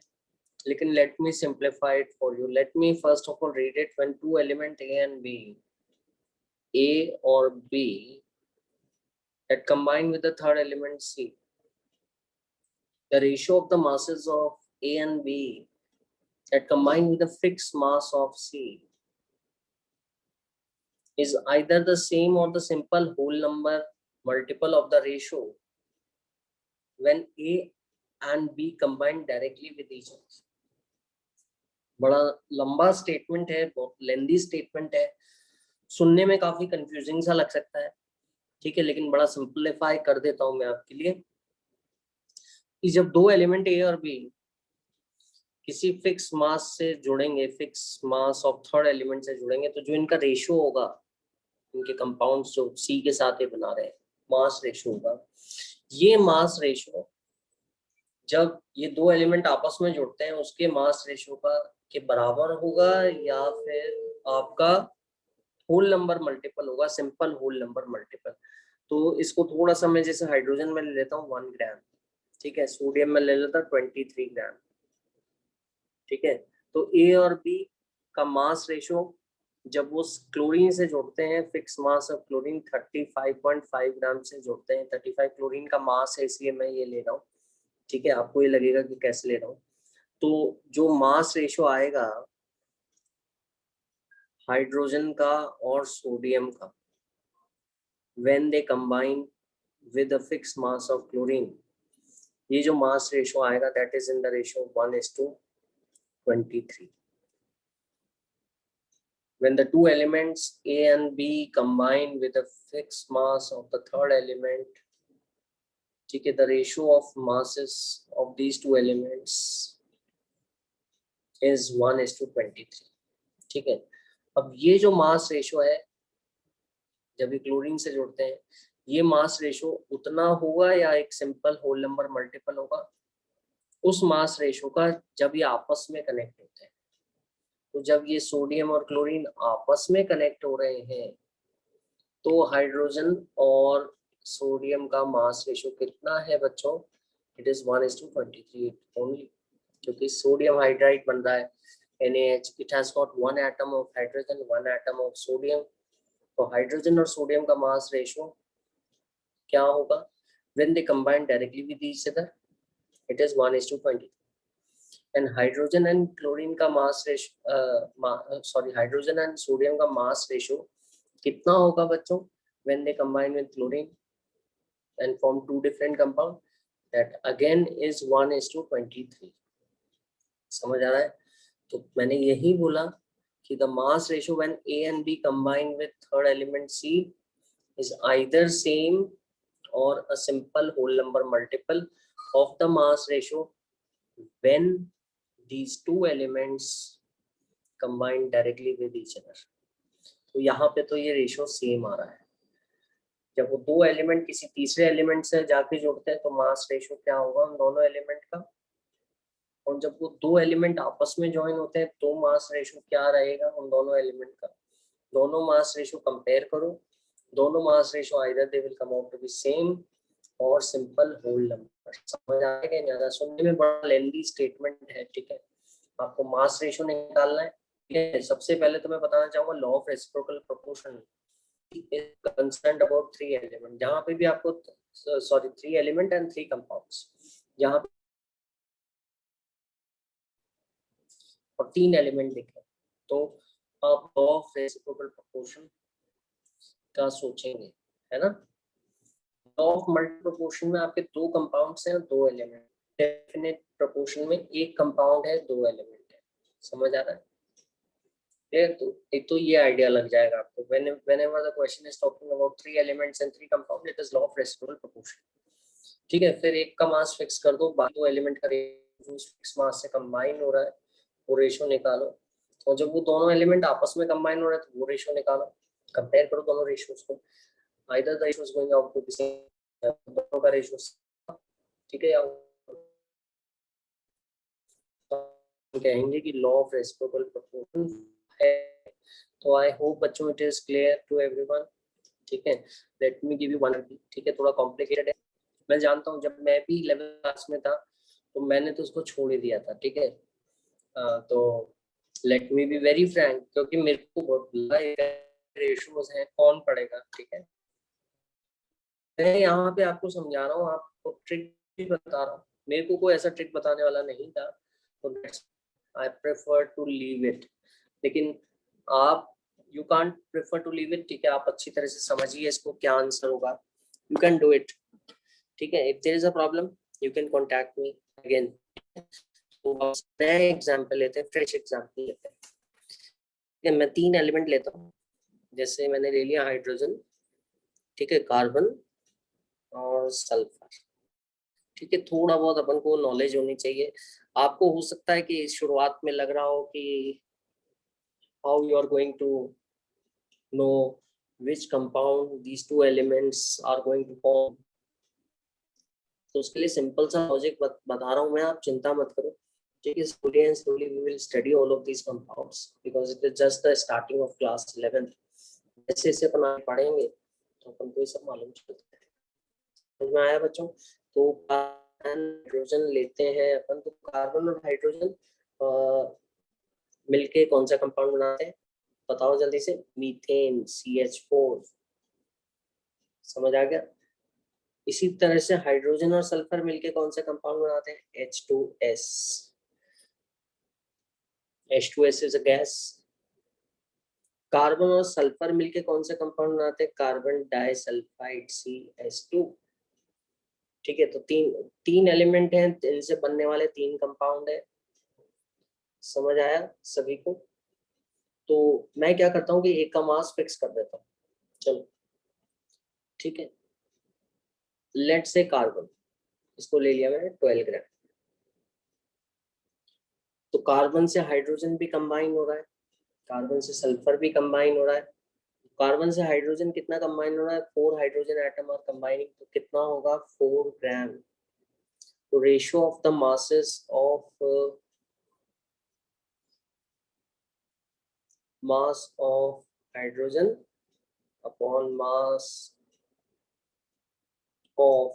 Speaker 1: लेकिन let me simplify it for you. Let me first of all read it. When two element A and B, A or B, that combine with the third element C, the ratio of the masses of A and B that combine with the fixed mass of C is either the same or the simple whole number multiple of the ratio when A and B combine directly with each other. बड़ा लंबा statement है, बहुत लेंदी statement है, सुनने में काफी confusing सा लग सकता है, ठीक है, लेकिन बड़ा सिंपलीफाई कर देता हूं मैं आपके लिए कि जब दो एलिमेंट ए और बी किसी फिक्स मास से जुड़ेंगे, fix mass of third element से जुड़ेंगे, तो जो इनका रेशियो होगा, इनके कंपाउंड्स जो सी के साथ ये बना रहे हैं, मास रेशियो होगा, ये मास रेशियो जब ये दो एलिमेंट आपस में जुड़ते हैं उसके मास रेशियो का के बराबर होगा या फिर आपका होल नंबर मल्टीपल होगा, सिंपल होल नंबर मल्टीपल। तो इसको थोड़ा सा मैं जैसे हाइड्रोजन में ले लेता हूँ 1 ग्राम, ठीक है, सोडियम में ले लेता 23 ग्राम, ठीक है। तो ए और बी का मास रेशियो जब वो क्लोरीन से जुड़ते हैं, फिक्स मास ऑफ क्लोरीन 35.5 ग्राम से जुड़ते हैं, 35 क्लोरीन का मास है इसलिए मैं ये ले रहा हूँ, ठीक है, आपको ये लगेगा कि कैसे ले रहा हूँ। तो जो मास रेशियो आएगा हाइड्रोजन का और सोडियम का when they combine with the fixed mass of chlorine, ये जो मास रेशियो आएगा that is in the ratio 1:23. When the two elements A and B combine with the fixed mass of the third element, ठीक है, the ratio of masses of these two elements is 1:23, ठीक है। अब ये जो mass ratio है जब ये क्लोरीन से जुड़ते हैं, ये मास रेशियो उतना होगा या एक सिंपल होल नंबर मल्टीपल होगा उस मास रेशियो का जब ये आपस में कनेक्ट होते हैं। तो जब ये सोडियम और क्लोरीन आपस में कनेक्ट हो रहे हैं तो हाइड्रोजन और सोडियम का मास रेशो कितना है बच्चों? इट इज 1:23 ओनली, क्योंकि सोडियम हाइड्राइड बन रहा है NaH, it has got 1 atom of hydrogen, 1 atom of sodium. तो हाइड्रोजन और सोडियम का मास रेशो क्या होगा when they combine directly with each other? It is 1:20. And hydrogen and chlorine का mass ratio hydrogen and sodium का mass ratio कितना होगा बच्चों when they combine with chlorine and form two different compound? That again is 1:23. समझ आ रहा है? तो मैंने यही बोला कि the mass ratio when A and B combine with third element C is either same or a simple whole number multiple of the mass ratio when these two elements combine directly with each other. तो यहाँ पे तो ये ratio same आ रहा है। जब वो दो एलिमेंट किसी तीसरे एलिमेंट से जाके जुड़ते हैं तो मास रेशो क्या होगा उन दोनों एलिमेंट का, और जब वो दो एलिमेंट आपस में ज्वाइन होते हैं तो मास रेशो क्या रहेगा उन दोनों एलिमेंट का। दोनों मास रेशो कंपेयर करो, दोनों mass ratio either they will come out to be same और सिंपल होल नंबर। समझ आएगा नहीं आएगा? सुनने में बड़ा लेंथी स्टेटमेंट है, ठीक है। आपको मास रेशो निकालना है, ठीक है। सबसे पहले तो मैं बताना चाहूंगा law of reciprocal proportion concerned about 3 element, जहां पे भी आपको 3 एलिमेंट एंड 3 कंपाउंड्स, जहां और 3 एलिमेंट दिखे तो आप लॉ ऑफ रेसिप्रोकल प्रोपोर्शन का सोचेंगे, है ना। लॉ ऑफ मल्टी प्रोपोर्शन में आपके 2 कंपाउंड्स हैं और 2 एलिमेंट, डेफिनेट प्रोपोर्शन में 1 कंपाउंड है 2 एलिमेंट है। समझ आ रहा है? तो एक तो ये आइडिया लग जाएगा आपको whenever the question is talking about 3 elements and 3 compound, it is law of reciprocal proportion, ठीक है। फिर एक का मास फिक्स कर दो, बाकी 2 एलिमेंट का रेशो फिक्स मास से कंबाइन हो रहा है, वो रेशो निकालो, और जब वो दोनों एलिमेंट आपस में कंबाइन हो रहा है तो वो रेशो निकालो, कंपेयर करो दोनों रेशियोज को, either the ratios going out to be same, दोनों का रेशो, ठीक है। या कहेंगे कि लॉ ऑफ रेसिप्रोकल प्रोपोर्शन है। तो आई होप बच्चों it is clear to everyone, ठीक है। Let me give you one, ठीक है। थोड़ा कॉम्प्लिकेटेड है, मैं जानता हूँ, जब मैं भी 11th क्लास में था तो मैंने तो उसको छोड़ ही दिया था, ठीक है। तो let me be very Frank, क्योंकि मेरे को बहुत रेशियोज हैं, कौन पढ़ेगा, ठीक है। मैं यहाँ पे आपको समझा रहा हूँ, आपको ट्रिक भी बता रहा हूँ, मेरे को कोई ऐसा ट्रिक बताने वाला नहीं था, तो I prefer to leave it. लेकिन आप you can't prefer to leave it, ठीक है। आप अच्छी तरह से समझिए इसको क्या आंसर होगा, यू कैन डू इट, ठीक है। If there is a problem you can contact me again. तो नए एग्जाम्पल लेते हैं, फ्रेश एग्जाम्पल लेते हैं, ठीक है। मैं 3 एलिमेंट लेता हूँ, जैसे मैंने ले लिया हाइड्रोजन, ठीक है, कार्बन और सल्फर, ठीक है। थोड़ा बहुत अपन को नॉलेज होनी चाहिए। आपको हो सकता है कि शुरुआत में लग रहा हो कि how you are going to know which compound these 2 elements are going to form, तो उसके लिए सिंपल सा लॉजिक बता रहा हूँ मैं, आप चिंता मत करो, ठीक है। slowly and slowly we will study all of these compounds because it is just the starting of class 11th। जैसे जैसे अपन आगे पढ़ेंगे तो अपन को ये सब मालूम चलता है। समझ में आया बच्चों? तो हाइड्रोजन लेते हैं अपन, तो कार्बन और हाइड्रोजन मिलके कौन सा कंपाउंड बनाते हैं बताओ जल्दी से? Methane, CH4। समझ आ गया? इसी तरह से हाइड्रोजन और सल्फर मिलके कौन सा कंपाउंड बनाते हैं? H2S। H2S is a gas. Carbon और सल्फर मिलके कौन सा कंपाउंड बनाते हैं? कार्बन डाइसल्फाइड, CH2, ठीक है। तो तीन एलिमेंट हैं, इनसे बनने वाले 3 कंपाउंड है। समझ आया सभी को? तो मैं क्या करता हूँ कि एक का मास फिक्स कर देता हूँ, चलो, ठीक है। लेट से कार्बन, इसको ले लिया मैंने 12 ग्राम, तो कार्बन से हाइड्रोजन भी कंबाइन हो रहा है, कार्बन से सल्फर भी कंबाइन हो रहा है। कार्बन से हाइड्रोजन कितना कंबाइन हो रहा है? 4 हाइड्रोजन एटम आर कंबाइनिंग, तो कितना होगा? 4 ग्राम। तो ratio of the masses of mass of hydrogen upon mass of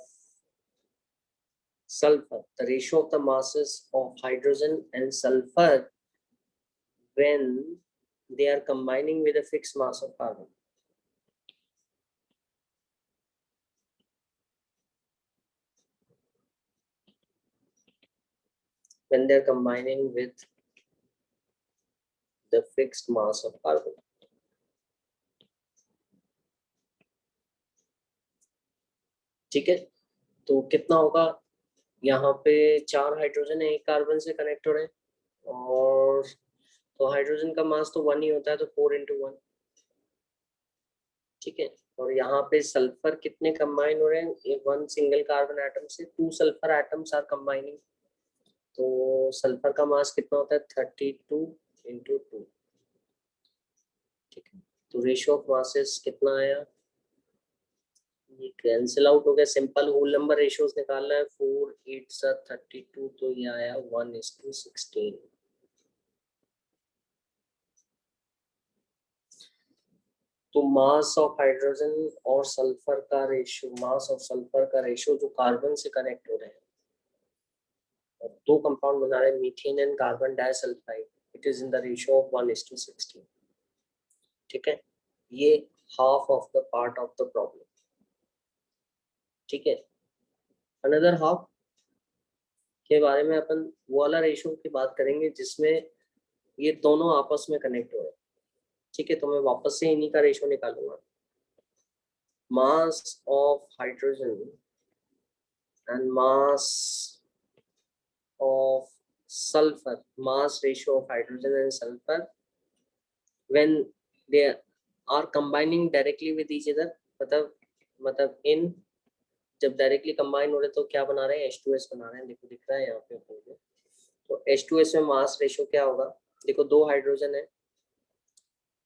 Speaker 1: sulfur, the ratio of the masses of hydrogen and sulfur when they are combining with a fixed mass of carbon. When they are combining with the fixed mass of carbon. ठीक है, तो कितना होगा, यहाँ पे 4 hydrogen है, एक carbon से कनेक्ट हो रहे हैं, और तो हाइड्रोजन का मास तो 1 ही होता है, तो 4 into 1. ठीक है, और यहाँ पे सल्फर कितने कंबाइन हो रहे हैं, एक 1 सिंगल कार्बन एटम से 2 सल्फर एटम्स आर कंबाइनिंग, तो सल्फर का मास कितना होता है 32 into 2. ठीक है, तो रेशियो ऑफ मासेस कितना आया, ये कैंसिल आउट हो गया, सिंपल होल नंबर रेशियोज निकालना है, 4 8 32, तो ये आया 1:16. तो मास ऑफ हाइड्रोजन और सल्फर का रेशियो, मास ऑफ सल्फर का रेशियो जो कार्बन से कनेक्ट हो रहे हैं और 2 कंपाउंड बना रहे हैं, methane and carbon disulphide, it is in the ratio of 1:16. ठीक है, ये half of the part of the problem. ठीक है, अनदर हाफ के बारे में अपन वो वाला रेशियो की बात करेंगे जिसमें ये दोनों आपस में कनेक्ट हो रहे हैं. ठीक है, तो मैं वापस से इन्हीं का रेशियो निकालूंगा. मास of hydrogen and mass of sulfur, mass ratio of hydrogen and sulfur when they are combining directly with each other, मतलब इन जब डायरेक्टली कंबाइन हो रहे तो क्या बना रहे हैं, H2S बना रहे हैं. देखो दिख रहा है यहाँ पे अपन को, तो H2S में मास रेशियो क्या होगा, देखो 2 हाइड्रोजन है.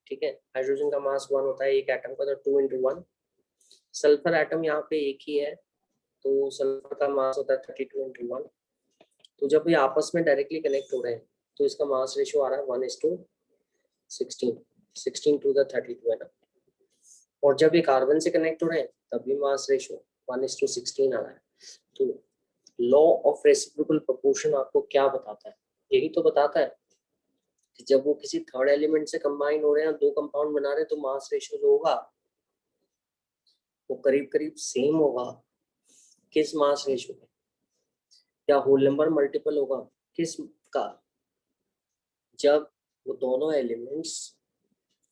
Speaker 1: ठीक है, हाइड्रोजन का मास 1 होता है एक एटम का, तो 2 into 1. सल्फर एटम यहाँ पे एक ही है, तो सल्फर का मास होता है 32 into 1. तो जब ये आपस में डायरेक्टली कनेक्ट हो रहे हैं तो इसका मास रेशियो आ रहा है 1:16, 16 to the 32 है ना. और जब ये कार्बन से कनेक्ट हो रहे हैं तब भी मास रेशियो 1:16 आ रहा है. तो लॉ ऑफ रेसिप्रोकल प्रोपोर्शन आपको क्या बताता है, यही तो बताता है कि जब वो किसी थर्ड एलिमेंट से कंबाइन हो रहे हैं, 2 कंपाउंड बना रहे हैं, तो मास रेशियो जो होगा वो करीब करीब सेम होगा. किस मास रेशियो में, या होल नंबर मल्टीपल होगा किस का, जब वो दोनों एलिमेंट्स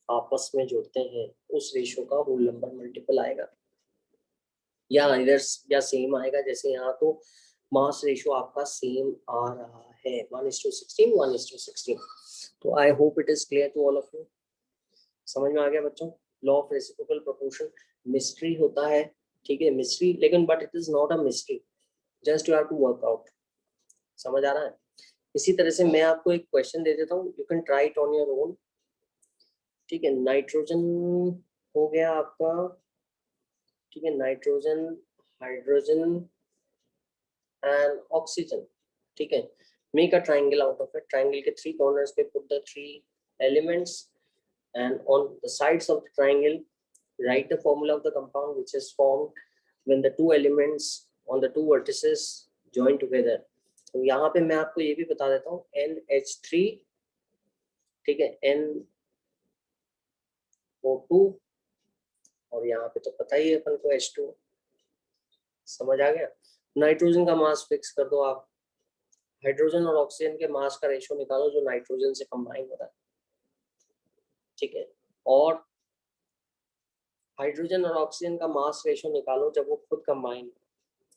Speaker 1: आपस में जुड़ते हैं उस रेशियो का होल नंबर मल्टीपल आएगा, या इधर या सेम आएगा. जैसे यहाँ तो मास रेशियो आपका सेम आ रहा है 1:16, 1:16. तो I hope it is clear to all of you. समझ में आ गया बच्चों, law of reciprocal proportion mystery होता है. ठीक है, मिस्ट्री, लेकिन but it is not a mystery, just you have to work out. समझ आ रहा है. इसी तरह से मैं आपको एक क्वेश्चन दे देता हूँ, you can try it on your own. ठीक है, नाइट्रोजन हो गया आपका. ठीक है, नाइट्रोजन, हाइड्रोजन एंड ऑक्सीजन. ठीक है, make a triangle out of it. Triangle के 3 कॉर्नर्स पे put the 3 elements and on the sides of the triangle write the formula of the compound which is formed when the 2 elements on the 2 vertices join together. तो यहाँ पे मैं आपको ये भी बता देता हूँ, NH3, ठीक है, NO2, और यहाँ पे तो पता ही है अपन को H2. समझ आ गया. नाइट्रोजन का मास फिक्स कर दो आप, हाइड्रोजन और ऑक्सीजन के मास का रेशियो निकालो जो नाइट्रोजन से कंबाइन हो रहा है. ठीक है, और हाइड्रोजन और ऑक्सीजन का मास रेशियो निकालो जब वो खुद कंबाइन.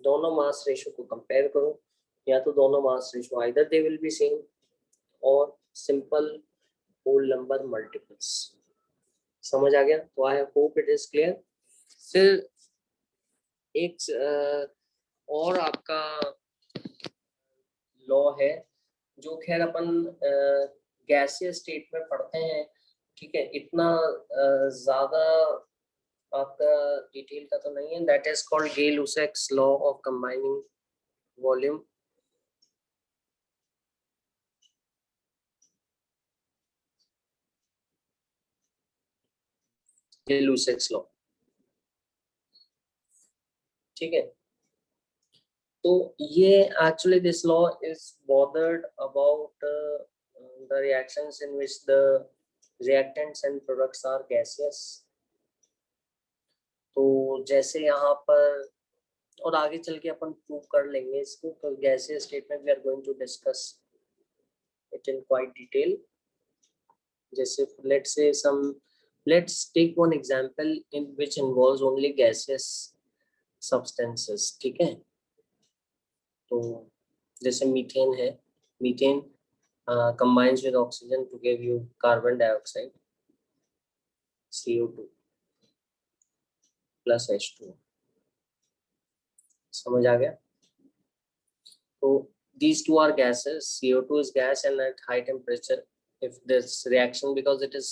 Speaker 1: दोनों मास रेशियो को कंपेयर करो, या तो दोनों mass ratio either they will be same और सिंपल होल नंबर मल्टीपल्स. समझ आ गया. तो I hope it is clear. फिर एक और आपका लॉ है जो खैर अपन गैसियस स्टेट में पढ़ते हैं. ठीक है, इतना ज्यादा आपका डिटेल का तो नहीं है. That is called Gay-Lussac's law of combining volume. ये लुसेक्स लॉ, ठीक है। तो ये actually this law is bothered about the reactions in which the reactants and products are gaseous. तो जैसे यहाँ पर, और आगे चल के अपन प्रूव कर लेंगे इसको, तो गैसियस स्टेट में we are going to discuss it in quite detail. जैसे let's take one example in which involves only gaseous substances, ठीक है. तो जैसे मीथेन है, methane combines with oxygen to give you carbon dioxide, CO2 plus H2. समझ आ गया. तो these two are gases. CO2 is gas, and at high temperature, if this reaction, because it is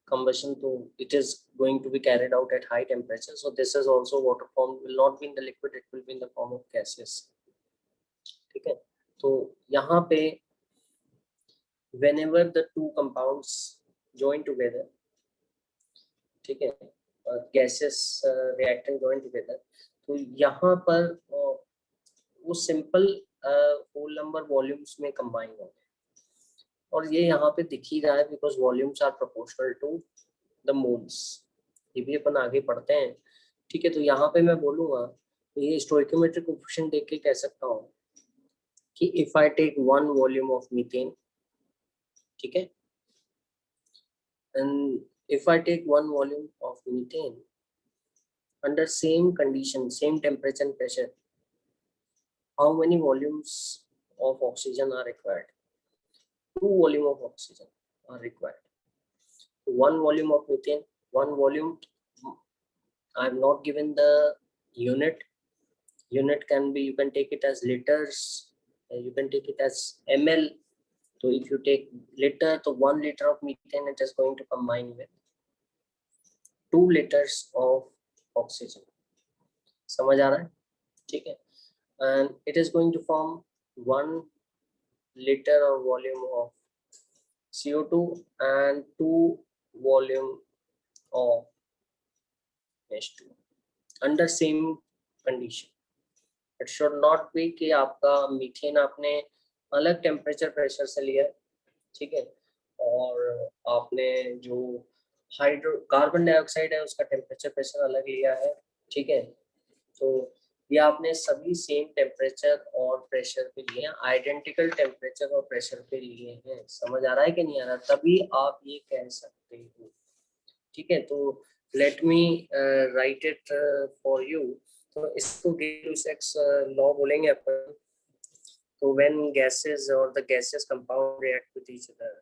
Speaker 1: combustion, so it is going to be carried out at high temperature. So this is also water form, will not be in the liquid, it will be in the form of gases. ठीक है. तो यहाँ पे whenever the two compounds join together, ठीक है, gaseous reactant join together, तो यहाँ पर वो सिंपल होल नंबर वॉल्यूम्स में कंबाइन हो गए. और ये यहाँ पे दिख ही रहा है because volumes are proportional to the moles. ये भी अपन आगे पढ़ते हैं, ठीक है. तो यहाँ पे मैं बोलूँगा, ये स्टोइकोमेट्रिक कोएफिशिएंट देख के कह सकता हूँ कि if I take 1 volume of methane, ठीक है, and if I take 1 volume of methane under same condition, same temperature and pressure, how many volumes of oxygen are required? 2 volume of oxygen are required. 1 volume of methane, 1 volume, I have not given the unit. Unit can be, you can take it as liters, you can take it as ml. So if you take liter, so 1 liter of methane, it is going to combine with 2 liters of oxygen. समझ आ रहा है, ठीक है. And it is going to form 1 liter or volume of CO2 and 2 volume of H2 under same condition. It should not be कि आपका methane आपने अलग टेम्परेचर प्रेशर से लिया, ठीक है, और आपने जो हाइड्रो कार्बन डाइऑक्साइड है उसका टेम्परेचर प्रेशर अलग लिया है, ठीक है. तो ये आपने सभी सेम टेम्परेचर और प्रेशर पे लिए हैं, आइडेंटिकल टेम्परेचर और प्रेशर पे लिए हैं. समझ आ रहा है कि नहीं आ रहा? तभी आप ये कह सकते हो, ठीक है. तो let me write it for you. तो इसको गिब्स लॉ बोलेंगे अपन. तो व्हेन गैसेस और the gases compound react with each other,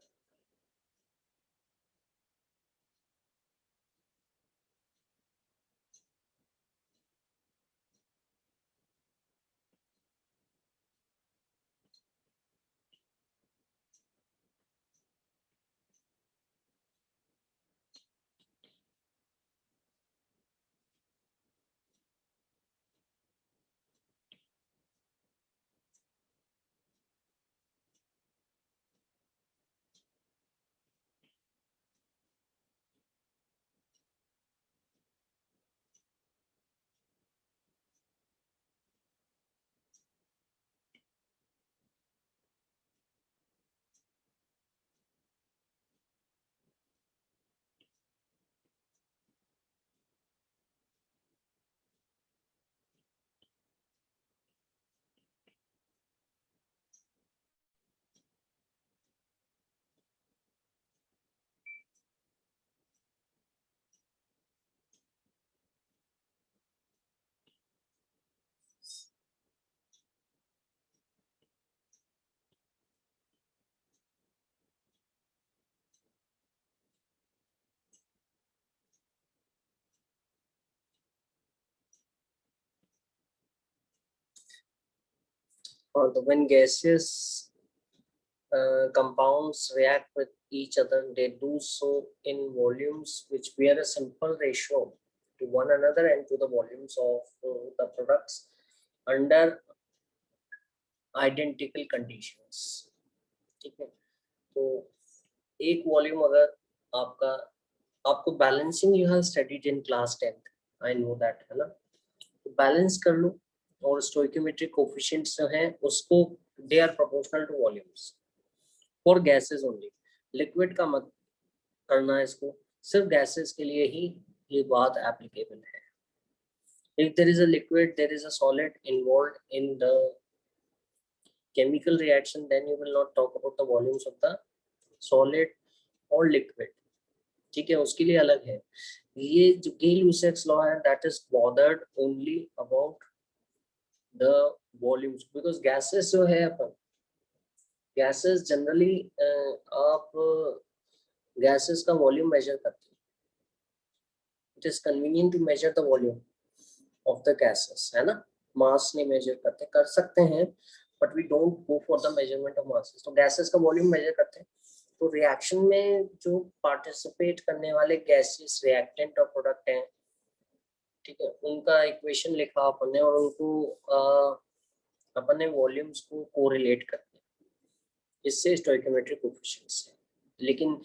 Speaker 1: और when gases compounds react with each other, they do so in volumes which bear a simple ratio to one another and to the volumes of the products under identical conditions, ठीक है. तो एक volume अगर आपका आपको balancing you have studied in class 10th, I know that, है ना। तो बैलेंस कर लो, और स्टोइकियोमेट्रिक कोफिशिएंट्स जो हैं उसको they are proportional to volumes for gases only. Liquid का मत करना, इसको सिर्फ गैसेस के लिए ही ये बात एप्लीकेबल है। If there is a liquid, there is a solid involved in the chemical reaction, then you will not talk about the volumes of the solid or liquid. ठीक है, उसके लिए अलग है। ये जो Gay-Lussac's law है, that is bothered only about the volumes, because gases जो है अपन gases generally आप gases का volume measure करते हैं। It is convenient to measure the volume of the gases, है ना। मास नहीं मेजर करते, कर सकते हैं, but we don't go for the measurement of masses. तो गैसेस का वॉल्यूम मेजर करते हैं। तो रिएक्शन में जो पार्टिसिपेट करने वाले गैसेस रिएक्टेंट और प्रोडक्ट हैं, ठीक है, उनका इक्वेशन लिखा अपन ने, और उनको अपन ने वॉल्यूम्स को कोरिलेट करते हैं, इससे स्टोइकियोमेट्रिक कोएफिशिएंट्स है। लेकिन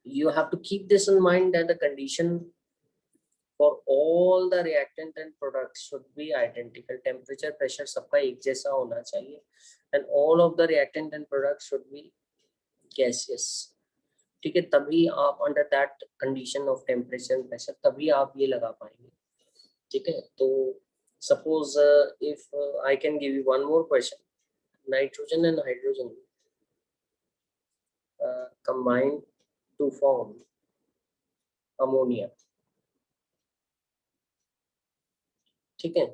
Speaker 1: you have to keep this in mind that the condition for all the reactant and products should be identical. Temperature, pressure सबका एक जैसा होना चाहिए, and all of the reactant and products should be gaseous. ठीक है, तभी आप under that condition of temperature and pressure तभी आप ये लगा पाएंगे। ठीक है, तो suppose if I can give you one more question, nitrogen and hydrogen combine to form ammonia. ठीक है,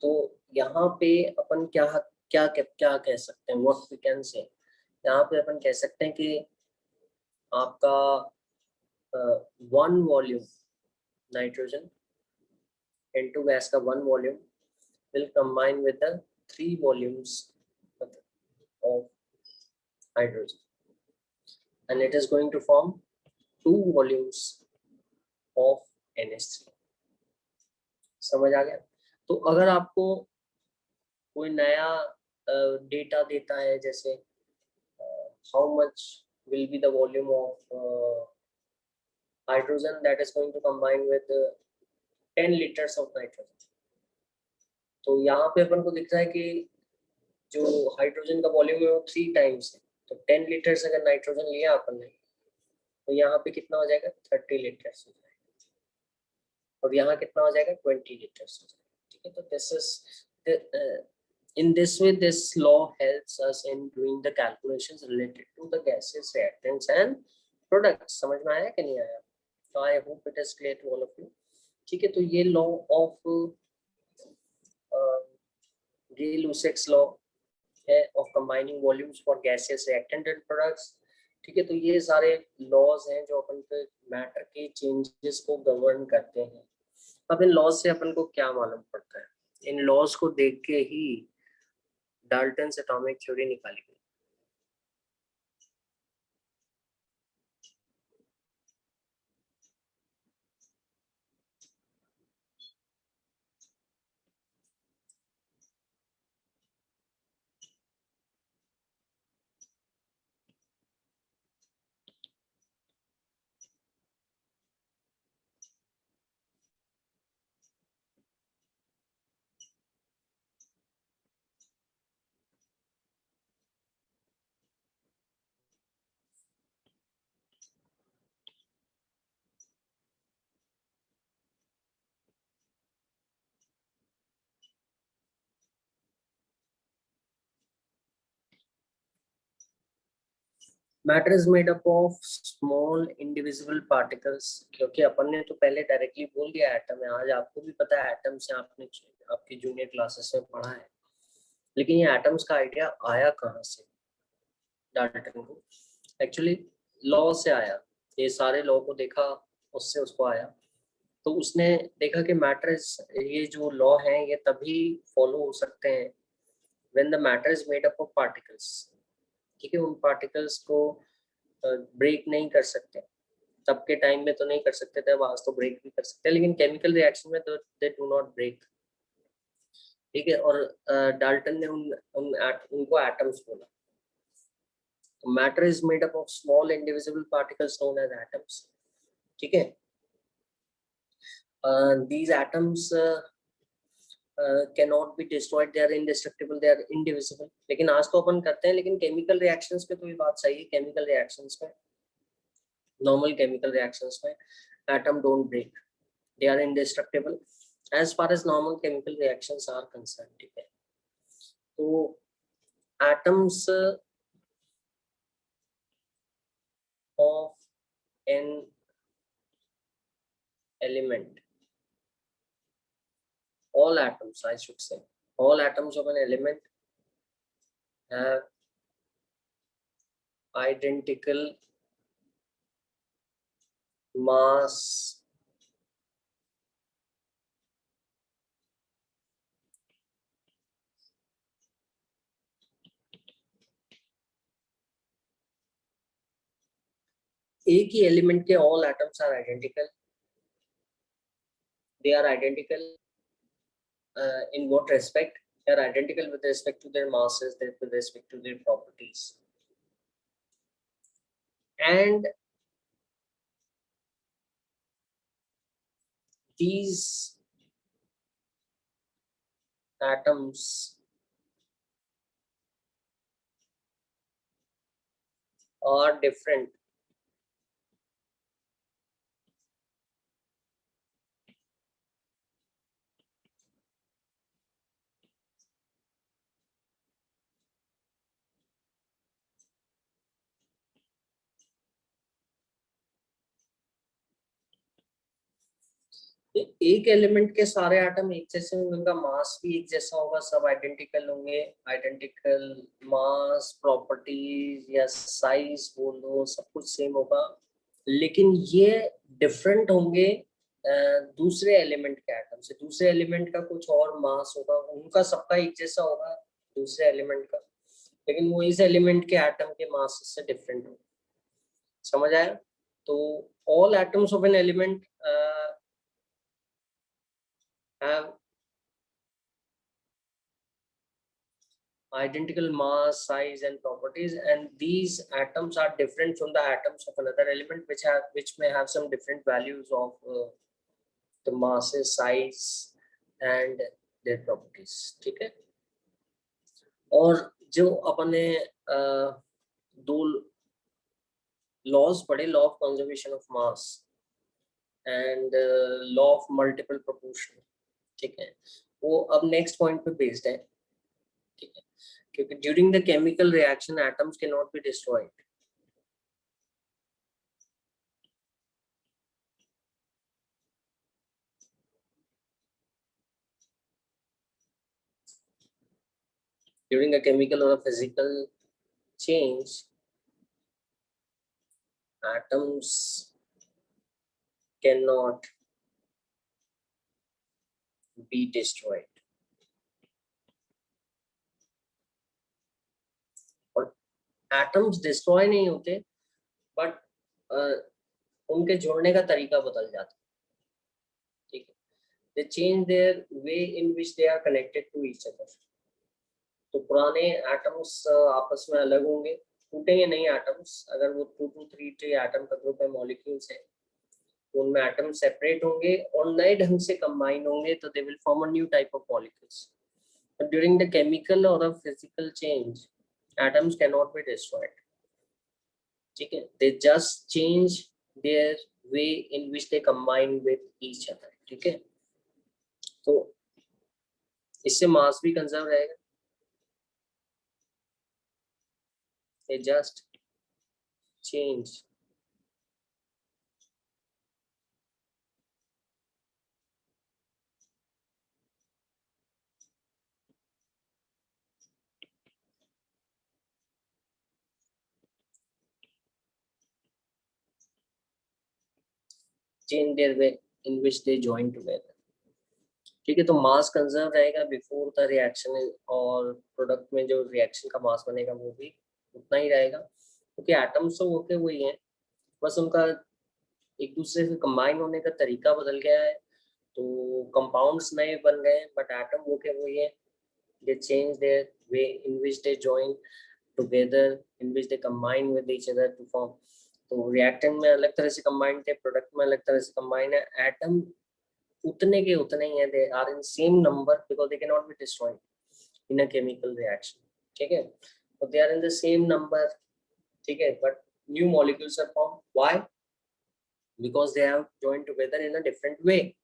Speaker 1: तो यहाँ पे अपन क्या क्या क्या कह सकते हैं, व्हाट वी कैन से, यहाँ पे अपन कह सकते हैं कि आपका one volume nitrogen into gas का one volume will combine with the 3 volumes of hydrogen, and it is going to form 2 volumes of NH3. समझ आ गया। तो अगर आपको कोई नया डेटा देता है, जैसे how much will be the volume of hydrogen that is going to combine with 10 liters of nitrogen, तो यहाँ पे अपन को दिख रहा है कि जो हाइड्रोजन का वॉल्यूम है वो 3 टाइम्स है। तो 10 लीटर्स अगर नाइट्रोजन लिया अपन ने, तो यहाँ पे कितना हो जाएगा, 30 लीटर्स हो जाएगा, और यहाँ कितना हो जाएगा, 20 लीटर्स हो जाएगा। ठीक है, तो this is in this way this law helps us in doing the calculations related to the gases, reactants and products. समझ में आया कि नहीं आया? तो I hope it is clear to all of you. ठीक है, तो ये law of Gay-Lussac's law है of combining volumes for gases, reactant and products. ठीक है, तो ये सारे लॉज हैं जो अपन के मैटर के चेंजेस को गवर्न करते हैं। अब इन लॉज से अपन को क्या मालूम पड़ता है, इन लॉज को देख के ही डाल्टन्स एटॉमिक थ्योरी निकाली गई। Matter is made up of small indivisible particles, क्योंकि अपन ने तो पहले डायरेक्टली बोल दिया एटम है। आज आपको भी पता है एटम से, आपने आपकी जूनियर क्लासेस में पढ़ा है, लेकिन ये एटम्स का आइडिया आया कहाँ से डाल्टन को? एक्चुअली लॉ से आया। ये सारे लॉ को देखा, उससे उसको आया, तो उसने देखा कि मैटर इज, ये जो लॉ है ये तभी फॉलो हो सकते हैं when the matter is made up of particles. ठीक है, उन पार्टिकल्स को ब्रेक नहीं कर सकते, तब के टाइम में तो नहीं कर सकते थे, आज तो ब्रेक भी कर सकते हैं, लेकिन केमिकल रिएक्शन में तो दे डू नॉट ब्रेक। ठीक है, और डाल्टन ने उनको एटम्स बोला। तो matter is made up of small indivisible particles known as atoms, ठीक है। these atoms cannot be destroyed, they are indestructible, they are indivisible। लेकिन आज तो अपन करते हैं, लेकिन केमिकल रिएक्शंस पे तो ये बात सही है, केमिकल रिएक्शंस में, नॉर्मल केमिकल रिएक्शंस में atom don't break, they are indestructible as far as normal chemical reactions are concerned। ठीक है, तो atoms of an element, all atoms I should say, all atoms of an element have identical mass एक ही element के all atoms are identical, they are identical in what respect? They are identical with respect to their masses, with respect to their properties, and these atoms are different एक element के सारे atom एक जैसे होंगे, उनका मास भी एक जैसा होगा, सब आइडेंटिकल होंगे, आइडेंटिकल मास, प्रॉपर्टीज या साइज बोल दो, सब कुछ सेम होगा, लेकिन ये डिफरेंट होंगे दूसरे एलिमेंट के एटम से। दूसरे एलिमेंट का कुछ और मास होगा, उनका सबका एक जैसा होगा दूसरे एलिमेंट का, लेकिन वो इस एलिमेंट के एटम के मास से डिफरेंट होगा। समझ आया? तो all atoms of an element have identical mass, size and properties, and these atoms are different from the atoms of another element which may have some different values of the masses, size and their properties। ठीक है, और जो अपने दो laws पढ़े, law of conservation of mass and law of multiple proportion, ठीक है, वो अब नेक्स्ट पॉइंट पे बेस्ड है। ठीक है, क्योंकि during the chemical reaction atoms can not be destroyed. During a chemical or a physical change, atoms cannot be destroyed। और atoms destroy नहीं होते, but उनके जोड़ने का तरीका बदल जाता है। ठीक है, they change their way in which they are connected to each other। तो पुराने एटम्स आपस में अलग होंगे, टूटेंगे नहीं एटम्स। अगर वो 2 to 3 एटम का ग्रुप है, मॉलिक्यूल्स है, तो उनमें एटम सेपरेट होंगे और नए ढंग से कंबाइन होंगे, तो they will form a new type of molecules. But during the chemical और a physical change atoms can not be destroyed. ठीक है, they just change their way in which they combine with each other. ठीक है, तो इससे मास भी conserve रहेगा। they just change their way in which they join together। ठीक है, तो मास कंजर्व रहेगा बिफोर द रिएक्शन, और प्रोडक्ट में जो रिएक्शन का मास बनेगा वो भी उतना ही रहेगा, क्योंकि एटम्स तो होते वही हैं, बस उनका एक दूसरे से कंबाइन होने का तरीका बदल गया है। तो कंपाउंड्स नए बन गए हैं, बट एटम वो के वही है। They change their way in which they join together, in which they combine with each other to form तो रिएक्टेंट में अलग तरह से कंबाइंड थे, प्रोडक्ट में अलग तरह से कंबाइंड है। एटम उतने के उतने ही है, they are in same number because they can not be destroyed in a chemical reaction, ठीक है। तो they are in the same number, ठीक है, but new molecules are form, why? Because they have joined together in a different way.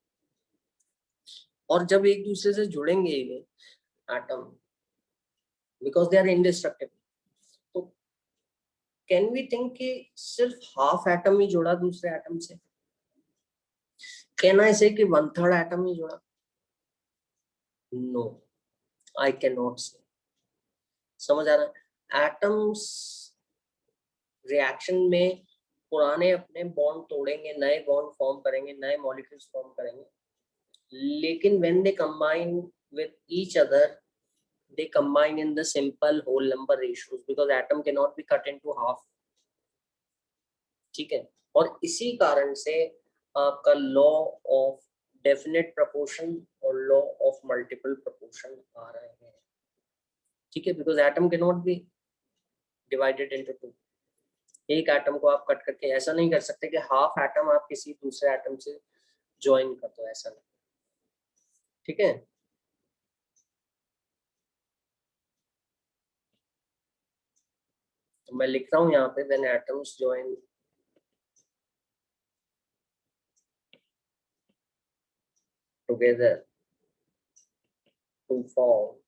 Speaker 1: और जब एक दूसरे से जुड़ेंगे ये atom, because they are indestructible, तो कैन वी थिंक कि सिर्फ हाफ एटम ही जुड़ा दूसरे एटम से? कैन आई से कि वन थर्ड एटम ही जुड़ा? नो, आई कैन नॉट से। समझ आ रहा है? एटम्स रिएक्शन में पुराने अपने बॉन्ड तोड़ेंगे, नए बॉन्ड फॉर्म करेंगे, नए मॉलिक्यूल्स फॉर्म करेंगे, लेकिन when they combine with each other, they combine in the simple whole number ratios because atom cannot be cut into half, ठीक है। और इसी कारण से आपका लॉ ऑफ डेफिनेट प्रोपोर्शन और लॉ ऑफ मल्टीपल प्रोपोर्शन आ रहे हैं, ठीक है, because atom can not B divided into two. एक एटम को आप कट करके ऐसा नहीं कर सकते कि हाफ एटम आप किसी दूसरे एटम से ज्वाइन कर दो, ऐसा नहीं, ठीक है। तो मैं लिख रहा हूँ यहाँ पे when atoms join together to form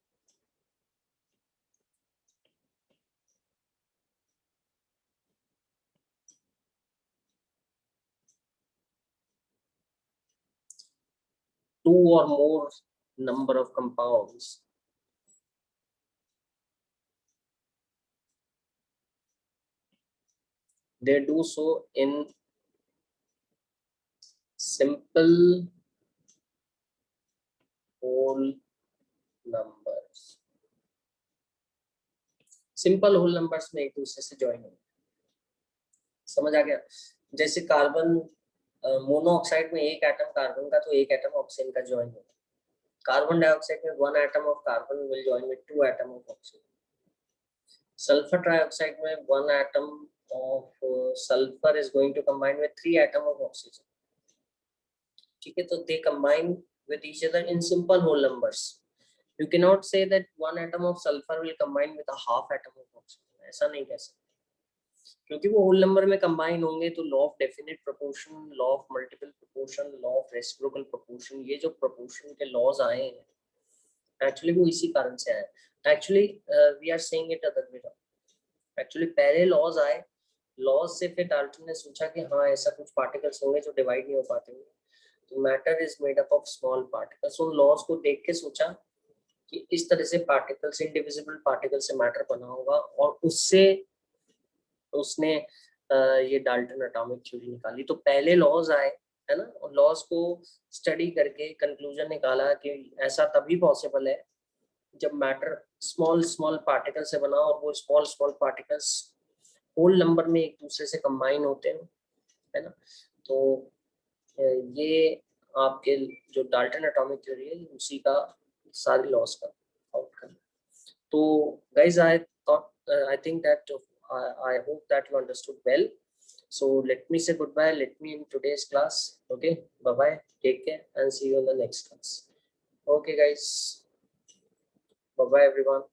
Speaker 1: two or more number of compounds, they do so in simple whole numbers। Simple whole numbers में एक दूसरे से ज्वाइन होंगे, समझ आ गया? जैसे कार्बन मोनोऑक्साइड में एक एटम कार्बन का तो एक एटम ऑक्सीजन का ज्वाइन होगा। कार्बन डाइऑक्साइड में one atom of carbon will join with two atom of oxygen. Sulphur trioxide में one atom of sulphur is going to combine with three atom of oxygen, ठीक है। तो they combine with each other in simple whole numbers. You cannot say that one atom of sulfur will combine with a half atom of oxygen, ऐसा नहीं कह सकते, क्योंकि वो whole number में कंबाइन होंगे। तो law of definite proportion, law of multiple proportion, law of reciprocal proportion, ये जो प्रोपोर्शन के लॉज आए हैं एक्चुअली वो इसी कारण से आए। Actually we are saying it other way around. Actually पहले लॉज आए, लॉज से फिर डाल्टन ने सोचा कि हाँ ऐसा कुछ पार्टिकल्स होंगे जो डिवाइड नहीं हो पाते होंगे, तो matter is made up of small particles. उन लॉज को देख के सोचा कि इस तरह से पार्टिकल्स, इंडिविजिबल पार्टिकल से मैटर बना होगा, और उससे उसने ये डाल्टन एटॉमिक थ्योरी निकाली। तो पहले लॉज आए, है ना, और लॉज को स्टडी करके कंक्लूजन निकाला कि ऐसा तभी पॉसिबल है जब मैटर स्मॉल स्मॉल पार्टिकल से बना, और वो small small particles whole number में एक दूसरे से कंबाइन होते हैं, है ना। तो ये आपके जो डाल्टन एटॉमिक थ्योरी है उसी का सारी लॉस का आउटकम। तो guys, I think that I hope that you understood well. So let me say goodbye. Let me in today's class. Okay, bye bye. Take care and see you in the next class. Okay, guys. Bye bye, everyone.